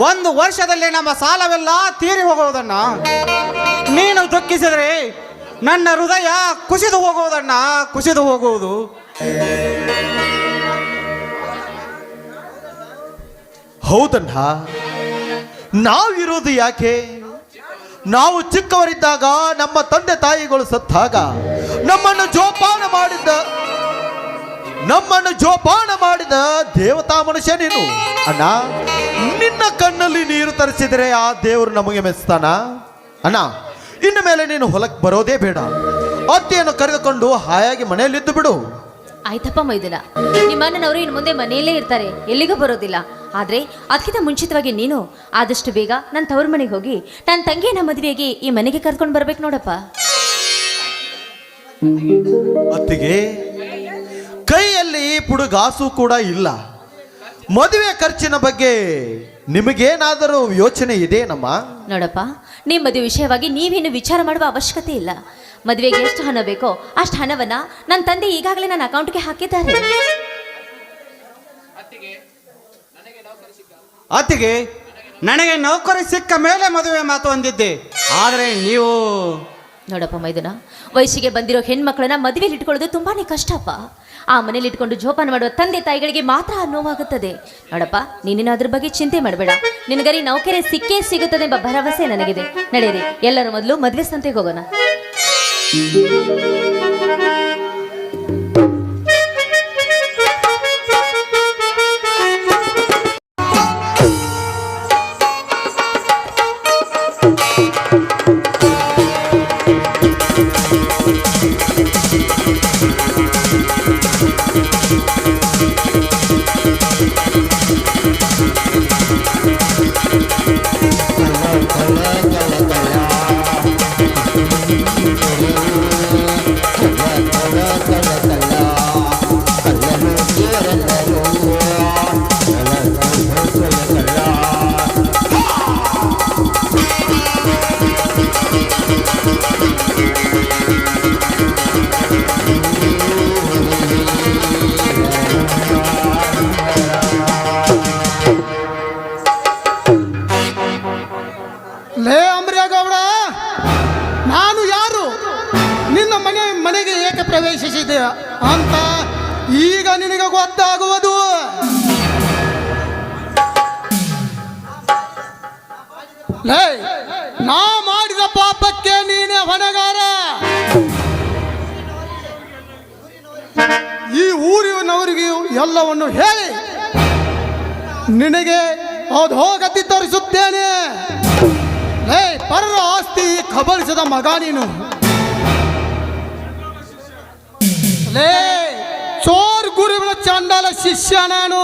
1 ವರ್ಷದಲ್ಲಿ ನಮ್ಮ ಸಾಲವೆಲ್ಲ ತೀರಿ ಹೋಗುವುದಣ್ಣ. ನೀನು ದುಃಖಿಸಿದರೆ ನನ್ನ ಹೃದಯ ಕುಸಿದು ಹೋಗುವುದಣ್ಣ, ಕುಸಿದು ಹೋಗುವುದು. ಹೌದಣ್ಣ, ನಾವಿರೋದು ಯಾಕೆ? ನಾವು ಚಿಕ್ಕವರಿದ್ದಾಗ ನಮ್ಮ ತಂದೆ ತಾಯಿಗಳು ಸತ್ತಾಗ ನಮ್ಮನ್ನು ಜೋಪಾನ ಮಾಡಿದ ದೇವತಾ ಮನುಷ್ಯ ನೀನು. ಅಣ್ಣ, ನಿನ್ನ ಕಣ್ಣಲ್ಲಿ ನೀರು ತರಿಸಿದರೆ ಆ ದೇವರು ನಮಗೆ ಮೆಚ್ತಾನ? ಅಣ್ಣ, ಇನ್ನು ಮೇಲೆ ನೀನು ಹೊಲಕ್ಕೆ ಬರೋದೇ ಬೇಡ. ಅತ್ತೆಯನ್ನು ಕರೆದುಕೊಂಡು ಹಾಯಾಗಿ ಮನೆಯಲ್ಲಿದ್ದು ಬಿಡು. ಆಯ್ತಪ್ಪ ಮೈದುನ, ನಿಮ್ಮ ಅಣ್ಣನವರು ಇನ್ನು ಮುಂದೆ ಮನೆಯಲ್ಲೇ ಇರ್ತಾರೆ, ಎಲ್ಲಿಗೂ ಬರೋದಿಲ್ಲ. ಆದ್ರೆ ಅದಕ್ಕಿಂತ ಮುಂಚಿತವಾಗಿ ನೀನು ಆದಷ್ಟು ಬೇಗ ನನ್ನ ತವ್ರ ಮನೆಗೆ ಹೋಗಿ ನನ್ನ ತಂಗಿಯ ಮದುವೆಗೆ ಈ ಮನೆಗೆ ಕರ್ಕೊಂಡು ಬರ್ಬೇಕು ನೋಡಪ್ಪ. ಅತ್ತಿಗೆ, ಕೈಯಲ್ಲಿ ಪುಡುಗಾಸು ಕೂಡ ಇಲ್ಲ. ಮದುವೆ ಖರ್ಚಿನ ಬಗ್ಗೆ ನಿಮಗೇನಾದರೂ ಯೋಚನೆ ಇದೆಯೇನಮ್ಮ? ನೋಡಪ್ಪ, ನಿಮ್ಮ ಮದುವೆ ವಿಷಯವಾಗಿ ನೀವೇನು ವಿಚಾರ ಮಾಡುವ ಅವಶ್ಯಕತೆ ಇಲ್ಲ. ಮದುವೆಗೆ ಎಷ್ಟು ಹಣ ಬೇಕೋ ಅಷ್ಟು ಹಣವನ್ನ ನನ್ನ ತಂದೆ ಈಗಾಗಲೇ ನನ್ನ ಅಕೌಂಟ್ಗೆ ಹಾಕಿದ್ದಾರೆ. ಅತ್ತಿಗೆ, ನನಗೆ ನೌಕರಿ ಸಿಕ್ಕ ಮೇಲೆ ಮದುವೆ ಮಾತು ಅಂದಿದ್ದೆ. ಆದರೆ ನೀವು ನೋಡಪ್ಪ ಮೈದುನ, ವಯಸ್ಸಿಗೆ ಬಂದಿರೋ ಹೆಣ್ಮಕ್ಳನ್ನ ಮದುವೆಯಲ್ಲಿ ಇಟ್ಕೊಳ್ಳೋದು ತುಂಬಾನೇ ಕಷ್ಟಪ್ಪ. ಆ ಮನೇಲಿ ಇಟ್ಕೊಂಡು ಜೋಪಾನ ಮಾಡುವ ತಂದೆ ತಾಯಿಗಳಿಗೆ ಮಾತ್ರ ನೋವಾಗುತ್ತದೆ. ನೋಡಪ್ಪ, ನೀನೇನು ಅದ್ರ ಬಗ್ಗೆ ಚಿಂತೆ ಮಾಡಬೇಡ. ನಿನಗರಿ ನೌಕರಿ ಸಿಕ್ಕೇ ಸಿಗುತ್ತದೆ ಎಂಬ ಭರವಸೆ ನನಗಿದೆ. ನಡೆಯಿರಿ, ಎಲ್ಲರ ಮೊದಲು ಮದುವೆ ಸಂತೆಗೆ ಹೋಗೋಣ. ಲೇ, ನಾ ಮಾಡಿದ ಪಾಪಕ್ಕೆ ನೀನೇ ಹೊಣೆಗಾರ. ಈ ಊರಿನವರಿಗೆ ಎಲ್ಲವನ್ನು ಹೇಳಿ ನಿನಗೆ ಅಧೋಗತಿ ತೋರಿಸುತ್ತೇನೆ. ಲೇ, ಪರರ ಆಸ್ತಿ ಕಬಳಿಸಿದ ಮಗ ನೀನು. ಲೇ, ಚೋರ್ ಗುರುವಿನ ಚಾಂಡಾಲ ಶಿಷ್ಯ ನಾನು.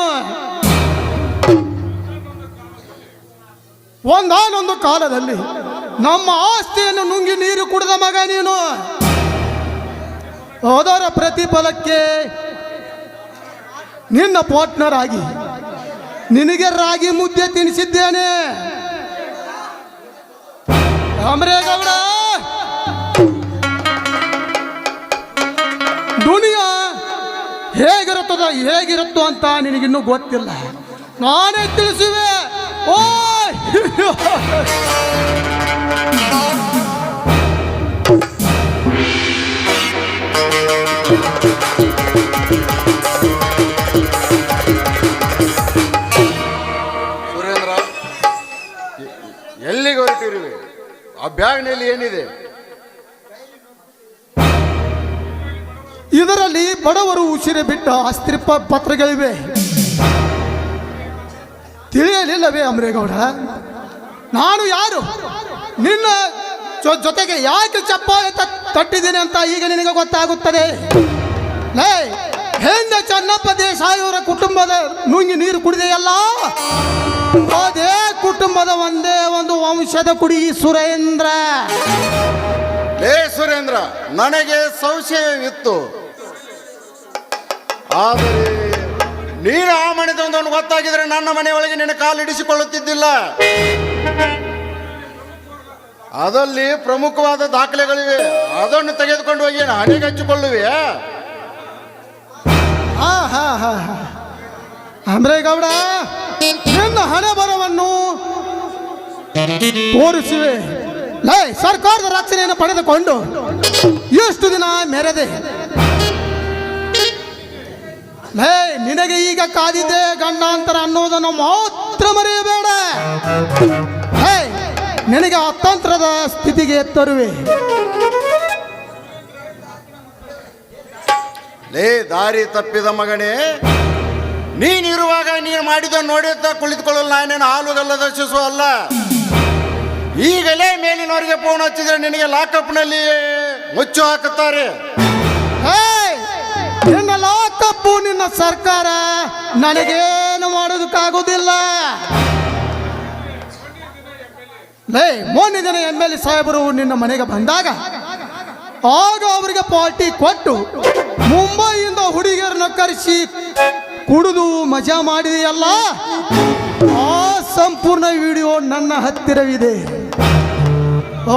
ಒಂದಾನೊಂದು ಕಾಲದಲ್ಲಿ ನಮ್ಮ ಆಸ್ತಿಯನ್ನು ನುಂಗಿ ನೀರು ಕುಡಿದ ಮಗ ನೀನು. ಅದರ ಪ್ರತಿಫಲಕ್ಕೆ ನಿನ್ನ ಪಾರ್ಟ್ನರ್ ಆಗಿ ನಿನಗೆ ರಾಗಿ ಮುದ್ದೆ ತಿನ್ನಿಸಿದ್ದೇನೆ. ಅಮರೇಗೌಡ, ದುನಿಯಾ ಹೇಗಿರುತ್ತೋ ಅಂತ ನಿನಗಿನ್ನೂ ಗೊತ್ತಿಲ್ಲ. ನಾನೇ ತಿಳಿಸುವೆ. ಓ ಸುರೇಂದ್ರ, ಎಲ್ಲಿಗೆ ಹೊರಟಿರುವೆ? ಆ ಬ್ಯಾಗ್ನಲ್ಲಿ ಏನಿದೆ? ಇದರಲ್ಲಿ ಬಡವರು ಉಸಿರು ಬಿಟ್ಟ ಆಸ್ತಿ ಪತ್ರಗಳಿವೆ. ತಿಳಿಯಲಿಲ್ಲವೇ ಅಮರೇಗೌಡ? ನಾನು ಯಾರು, ನಿನ್ನ ಜೊತೆಗೆ ಯಾಕೆ ಚಪ್ಪಾಳೆ ತಟ್ಟಿದ್ದೀನಿ ಅಂತ ಈಗ ನಿನಗೆ ಗೊತ್ತಾಗುತ್ತದೆ. ಲೇ, ಹಿಂದೆ ಚನ್ನಪ್ಪ ದೇಸಾಯಿಯವರ ಕುಟುಂಬದ ನುಂಗಿ ನೀರು ಕುಡಿದೆಯಲ್ಲ, ಅದೇ ಕುಟುಂಬದ ಒಂದೇ ಒಂದು ವಂಶದ ಕುಡಿ ಸುರೇಂದ್ರ. ಲೇ ಸುರೇಂದ್ರ, ನನಗೆ ಸಂಶಯವಿತ್ತು. ಆದರೆ ನೀನು ಆ ಮನೆದೊಂದನ್ನು ಗೊತ್ತಾಗಿದ್ರೆ ನನ್ನ ಮನೆಯೊಳಗೆ ನಿನ್ನ ಕಾಲಿಡಿಸಿಕೊಳ್ಳುತ್ತಿದ್ದಿಲ್ಲ. ಅದರಲ್ಲಿ ಪ್ರಮುಖವಾದ ದಾಖಲೆಗಳಿವೆ. ಅದನ್ನು ತೆಗೆದುಕೊಂಡು ಹೋಗಿ ಹಣೆಗೆ ಹಚ್ಚಿಕೊಳ್ಳುವೆ. ಅಮರೇಗೌಡ, ನಿನ್ನ ಹಣೆ ಬರವನ್ನು ತೋರಿಸುವೆ. ಲೇ, ಸರ್ಕಾರದ ರಕ್ಷಣೆಯನ್ನು ಪಡೆದುಕೊಂಡು ಎಷ್ಟು ದಿನ ಮೆರೆದೆ. ಲೇ, ನಿನಗೆ ಈಗ ಕಾದಿದೆ ಗಂಡಾಂತರ ಅನ್ನೋದನ್ನು ಮಾತ್ರ ಮರೆಯಬೇಡ. ಲೇ, ನಿನಗೆ ಅತಂತ್ರದ ಸ್ಥಿತಿಗೆ ತರುವೆ. ಲೇ ದಾರಿ ತಪ್ಪಿದ ಮಗನೇ, ನೀನಿರುವಾಗ ನೀನು ಮಾಡಿದ ನೋಡುತ್ತಾ ಕುಳಿತುಕೊಳ್ಳಲು ನಾನೇನು ಹಾಲುಗಲ್ಲದ ಶಿಶು ಅಲ್ಲ. ಈಗಲೇ ಮೇಲಿನವರಿಗೆ ಫೋನ್ ಹಚ್ಚಿದ್ರೆ ನಿನಗೆ ಲಾಕಪ್ನಲ್ಲಿ ಮುಚ್ಚು ಹಾಕುತ್ತಾರೆ. ನಿನ್ನ ಲಾಕಪ್ಪು ನಿನ್ನ ಸರ್ಕಾರ ನನಗೇನು ಮಾಡೋದಕ್ಕಾಗೋದಿಲ್ಲ. ಲೇ, ಮೊನ್ನೆ ದಿನ MLA ಸಾಹೇಬರು ನಿನ್ನ ಮನೆಗೆ ಬಂದಾಗ ಆಗ ಅವರಿಗೆ ಪಾರ್ಟಿ ಕೊಟ್ಟು ಮುಂಬೈಯಿಂದ ಹುಡುಗಿಯರನ್ನ ಕರೆಸಿ ಕುಡಿದು ಮಜಾ ಮಾಡಿದೆಯಲ್ಲ, ಆ ಸಂಪೂರ್ಣ ವಿಡಿಯೋ ನನ್ನ ಹತ್ತಿರವಿದೆ.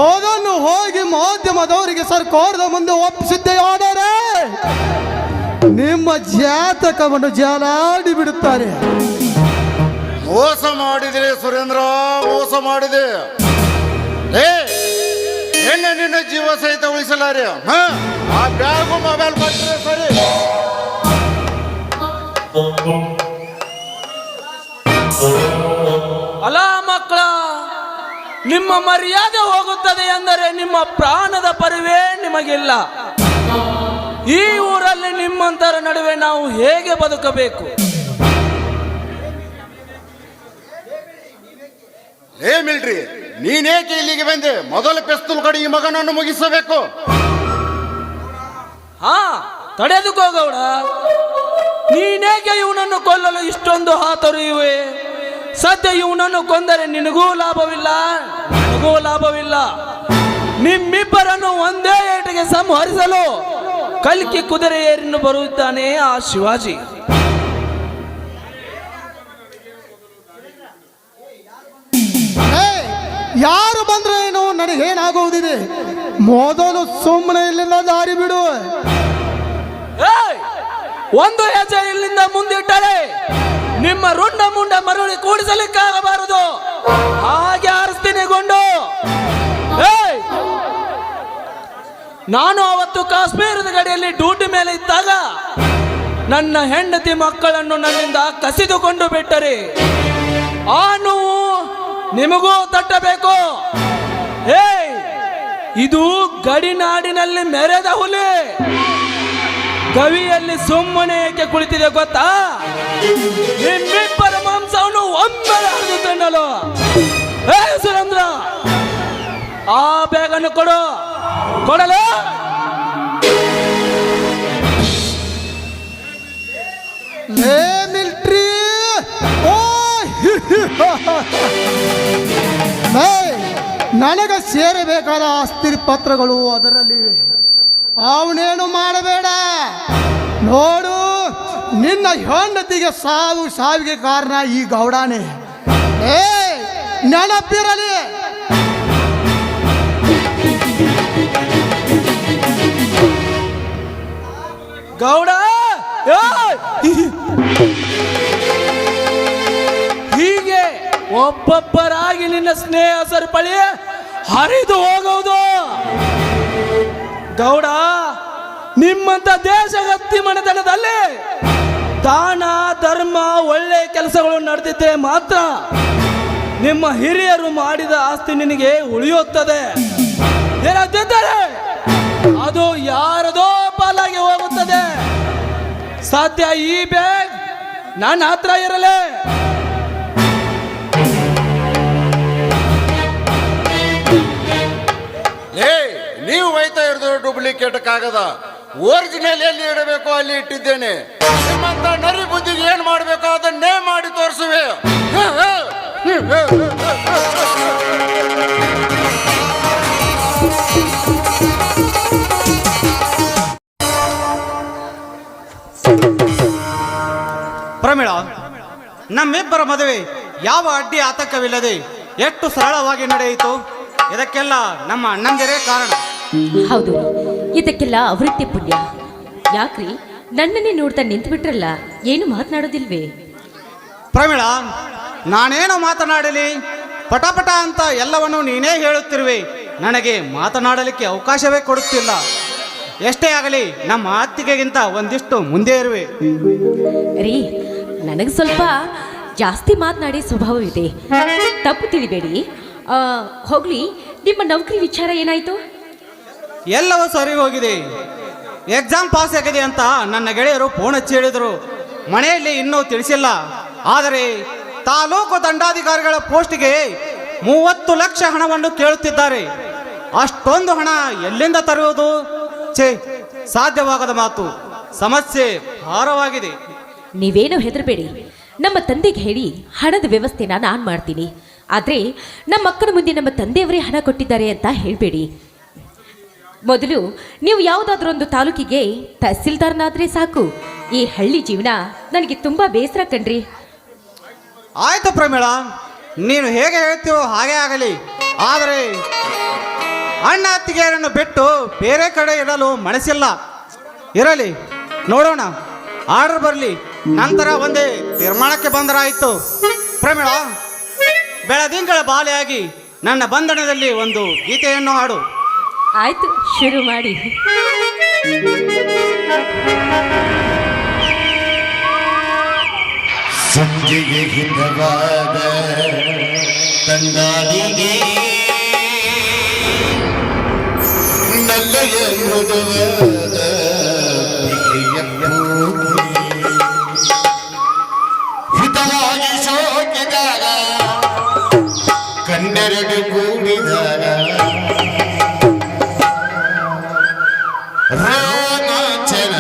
ಅದನ್ನು ಹೋಗಿ ಮಾಧ್ಯಮದವರಿಗೆ ಸರ್ಕಾರದ ಮುಂದೆ ಒಪ್ಪಿಸಿದ್ದೆಯಾದರೆ ನಿಮ್ಮ ಜಾತಕವನ್ನು ಜಾಲಾಡಿ ಬಿಡುತ್ತಾರೆ. ಮೋಸ ಮಾಡಿದ್ರೆ ಸುರೇಂದ್ರ, ಮೋಸ ಮಾಡಿದೆ. ನಿನ್ನ ಜೀವ ಸಹಿತ ಉಳಿಸಲಾರೆ. ಆ ಬ್ಯಾಗು ಮೊಬೈಲ್ ಕೊಟ್ಟರೆ ಸರಿ. ಅಲ ಮಕ್ಕಳ, ನಿಮ್ಮ ಮರ್ಯಾದೆ ಹೋಗುತ್ತದೆ ಎಂದರೆ ನಿಮ್ಮ ಪ್ರಾಣದ ಪರಿವೇ ನಿಮಗಿಲ್ಲ. ಈ ಊರಲ್ಲಿ ನಿಮ್ಮಂತರ ನಡುವೆ ನಾವು ಹೇಗೆ ಬದುಕಬೇಕು? ಏ ಮಿಲ್ಟ್ರಿ, ನೀನೇಕೆ ಇಲ್ಲಿಗೆ ಬಂದೆ? ಮೊದಲು ಪೆಸ್ತೂಲ್ ಕಡೆ ಈ ಮಗನನ್ನು ಮುಗಿಸಬೇಕು. ಹಾ, ತಡೆದುಕೋ ಗೌಡ. ನೀನೇಕೆ ಇವನನ್ನು ಕೊಲ್ಲಲು ಇಷ್ಟೊಂದು ಹಾತೊರೆಯುವೆ? ಸದ್ಯ ಇವನನ್ನು ಕೊಂದರೆ ನಿನಗೂ ಲಾಭವಿಲ್ಲ, ನನಗೂ ಲಾಭವಿಲ್ಲ. ನಿಮ್ಮಿಬ್ಬರನ್ನು ಒಂದೇ ಏಟಿಗೆ ಸಂಹರಿಸಲು ಕಲ್ಕಿ ಕುದುರೆ ಏರಿನ್ನು ಬರುತ್ತಾನೆ ಆ ಶಿವಾಜಿ. ಯಾರು ಬಂದ್ರೆ ಏನು, ನನಗೇನಾಗುವುದಿದೆ. ಮೊದಲು ಸುಮ್ಮನೆ ಇಲ್ಲಿಂದ ದಾರಿ ಬಿಡು. ಒಂದು ಹೆಜ್ಜೆ ಇಲ್ಲಿಂದ ಮುಂದಿಟ್ಟರೆ ನಿಮ್ಮ ರುಂಡ ಮುಂಡ ಮರಳಿ ಕೂಡಿಸಲಿಕ್ಕಾಗಬಾರದು. ಹಾಗೆ ಆರಿಸ್ತೀನಿ ಗೊಂಡು. ನಾನು ಅವತ್ತು ಕಾಶ್ಮೀರದ ಗಡಿಯಲ್ಲಿ ಡ್ಯೂಟಿ ಮೇಲೆ ಇದ್ದಾಗ ನನ್ನ ಹೆಂಡತಿ ಮಕ್ಕಳನ್ನು ನನ್ನಿಂದ ಕಸಿದುಕೊಂಡು ಬಿಟ್ಟರೆ ಆ ನೋವು ನಿಮಗೂ ತಟ್ಟಬೇಕು. ಏಯ್, ಇದು ಗಡಿನಾಡಿನಲ್ಲಿ ಮೆರೆದ ಹುಲಿ ಗವಿಯಲ್ಲಿ ಸುಮ್ಮನೆ ಏಕೆ ಕುಳಿತಿದೆ ಗೊತ್ತಾ? ನಿಮ್ಮಿಬ್ಬರ ಮಾಂಸವನ್ನು ಒಮ್ಮೆಲೆ ಹರಿದು ತಿನ್ನಲು. ಏ ಸುರೇಂದ್ರ, ಆ ಬ್ಯಾಗನ್ನು ಕೊಡಲು. ಲೇ ಮಿಲ್ಟ್ರಿ, ಓ ನನಗೆ ಸೇರಬೇಕಾದ ಆಸ್ತಿ ಪತ್ರಗಳು ಅದರಲ್ಲಿವೆ. ಅವನೇನು ಮಾಡಬೇಡ. ನೋಡು, ನಿನ್ನ ಹೆಂಡತಿಗೆ ಸಾವಿಗೆ ಕಾರಣ ಈ ಗೌಡನೇ. ಏ ನೆನಪಿರಲಿ. ಗೌಡ, ಹೀಗೆ ಒಬ್ಬೊಬ್ಬರಾಗಿ ನಿನ್ನ ಸ್ನೇಹ ಸರಪಳಿ ಹರಿದು ಹೋಗುವುದು. ಗೌಡ, ನಿಮ್ಮಂತ ದೇಶಗತ್ತಿ ಮನೆತನದಲ್ಲಿ ದಾನ ಧರ್ಮ ಒಳ್ಳೆ ಕೆಲಸಗಳು ನಡೆದಿದ್ದರೆ ಮಾತ್ರ ನಿಮ್ಮ ಹಿರಿಯರು ಮಾಡಿದ ಆಸ್ತಿ ನಿನಗೆ ಉಳಿಯುತ್ತದೆ. ಏನಾದಿದ್ದರೆ ಅದು ಯಾರದೋ ಪಾಲಾಗಿ ಹೋಗುತ್ತದೆ. ಸಾಧ್ಯ ಈ ಬ್ಯಾಗ್ ನನ್ನ ಹತ್ರ ಇರಲೇ. ನೀವು ಒಯ್ತಾ ಇರೋದು ಡೂಪ್ಲಿಕೇಟ್ ಕಾಗದ. ಒರಿಜಿನಲ್ ಎಲ್ಲಿ ಇಡಬೇಕು ಅಲ್ಲಿ ಇಟ್ಟಿದ್ದೇನೆ. ನಿಮ್ಮಂತ ನರಿ ಬುದ್ಧಿಗೆ ಏನ್ ಮಾಡಬೇಕು ಅದನ್ನೇ ಮಾಡಿ ತೋರಿಸುವೆ. ಪ್ರಮೀಳಾ, ನಮ್ಮಿಬ್ಬರ ಮದುವೆ ಯಾವ ಅಡ್ಡಿ ಆತಂಕವಿಲ್ಲದೆ ಎಷ್ಟು ಸರಳವಾಗಿ ನಡೆಯಿತು. ಇದಕ್ಕೆಲ್ಲ ನಮ್ಮ ಅಣ್ಣಂದಿರೇ ಕಾರಣ. ಹೌದು, ಇದಕ್ಕೆಲ್ಲ ಅವೃತ್ತಿ ಪುಣ್ಯ. ಯಾಕ್ರಿ ನನ್ನನ್ನೇ ನೋಡ್ತಾ ನಿಂತು ಬಿಟ್ರಲ್ಲ, ಏನು ಮಾತನಾಡೋದಿಲ್ವೇ? ಪ್ರಮೀಳಾ, ನಾನೇನು ಮಾತನಾಡಲಿ? ಪಟಪಟ ಅಂತ ಎಲ್ಲವನ್ನು ನೀನೇ ಹೇಳುತ್ತಿರುವೆ. ನನಗೆ ಮಾತನಾಡಲಿಕ್ಕೆ ಅವಕಾಶವೇ ಕೊಡುತ್ತಿಲ್ಲ. ಎಷ್ಟೇ ಆಗಲಿ ನಮ್ಮ ಅತ್ತಿಗೆಗಿಂತ ಒಂದಿಷ್ಟು ಮುಂದೆ ಇರುವೆ. ರೀ, ನನಗೆ ಸ್ವಲ್ಪ ಜಾಸ್ತಿ ಮಾತನಾಡಿ ಸ್ವಭಾವವಿದೆ, ತಪ್ಪು ತಿಳಿಬೇಡಿ. ಹೋಗ್ಲಿ, ನಿಮ್ಮ ನೌಕರಿ ವಿಚಾರ ಏನಾಯ್ತು? ಎಲ್ಲವೂ ಸರಿ ಹೋಗಿದೆ. ಎಕ್ಸಾಮ್ ಪಾಸ್ ಆಗಿದೆ ಅಂತ ನನ್ನ ಗೆಳೆಯರು ಫೋನ್ ಹಚ್ಚಿ ಹೇಳಿದರು. ಮನೆಯಲ್ಲಿ ಇನ್ನೂ ತಿಳಿಸಿಲ್ಲ. ಆದರೆ ತಾಲೂಕು ದಂಡಾಧಿಕಾರಿಗಳ ಪೋಸ್ಟಿಗೆ 30 ಲಕ್ಷ ಹಣವನ್ನು ಕೇಳುತ್ತಿದ್ದಾರೆ. ಅಷ್ಟೊಂದು ಹಣ ಎಲ್ಲಿಂದ ತರುವುದು? ಸಾಧ್ಯವಾಗದ ಮಾತು. ಸಮಸ್ಯೆ ಭಾರವಾಗಿದೆ. ನೀವೇನು ಹೆದರಬೇಡಿ, ನಮ್ಮ ತಂದೆಗೆ ಹೇಳಿ ಹಣದ ವ್ಯವಸ್ಥೆನ ನಾನು ಮಾಡ್ತೀನಿ. ಆದರೆ ನಮ್ಮ ಅಕ್ಕನ ಮುಂದೆ ನಮ್ಮ ತಂದೆಯವರೇ ಹಣ ಕೊಟ್ಟಿದ್ದಾರೆ ಅಂತ ಹೇಳಬೇಡಿ. ಮೊದಲು ನೀವು ಯಾವುದಾದ್ರೂ ಒಂದು ತಾಲೂಕಿಗೆ ತಹಸೀಲ್ದಾರ್ನಾದ್ರೆ ಸಾಕು. ಈ ಹಳ್ಳಿ ಜೀವನ ನನಗೆ ತುಂಬ ಬೇಸರ ಕಣ್ರಿ. ಆಯ್ತು ಪ್ರಮೀಳಾ, ನೀನು ಹೇಗೆ ಹೇಳ್ತೀವೋ ಹಾಗೆ ಆಗಲಿ. ಆದರೆ ಅಣ್ಣ ಅತ್ತಿಗೆಯರನ್ನು ಬಿಟ್ಟು ಬೇರೆ ಕಡೆ ಇಡಲು ಮನಸ್ಸಿಲ್ಲ. ಇರಲಿ, ನೋಡೋಣ. ಆರ್ಡರ್ ಬರಲಿ, ನಂತರ ಒಂದೇ ತೀರ್ಮಾನಕ್ಕೆ ಬಂದರಾಯಿತು. ಪ್ರಮೀಳಾ, ಬೆಳದಿಂಗಳ ಬಾಲೆಯಾಗಿ ನನ್ನ ಬಂಧನದಲ್ಲಿ ಒಂದು ಗೀತೆಯನ್ನು ಹಾಡು. ಆಯ್ತು, ಶುರು ಮಾಡಿ. ಸಂಜೆಗೆ ಹಿತವಾದ ತಂಗಾಳಿಗೆ ನಲ್ಲೆಯ ಮೃದುವಾದ ಬಿಗಿಯ ಪೂಗಿ ಹಿತವಾಗಿ ಸೋಕಿದಾಗ ಕಣ್ಣೆರಡು ಕೂಡಿದಾಗ ರೋಮಾಂಚನ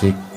ಸಿಕ್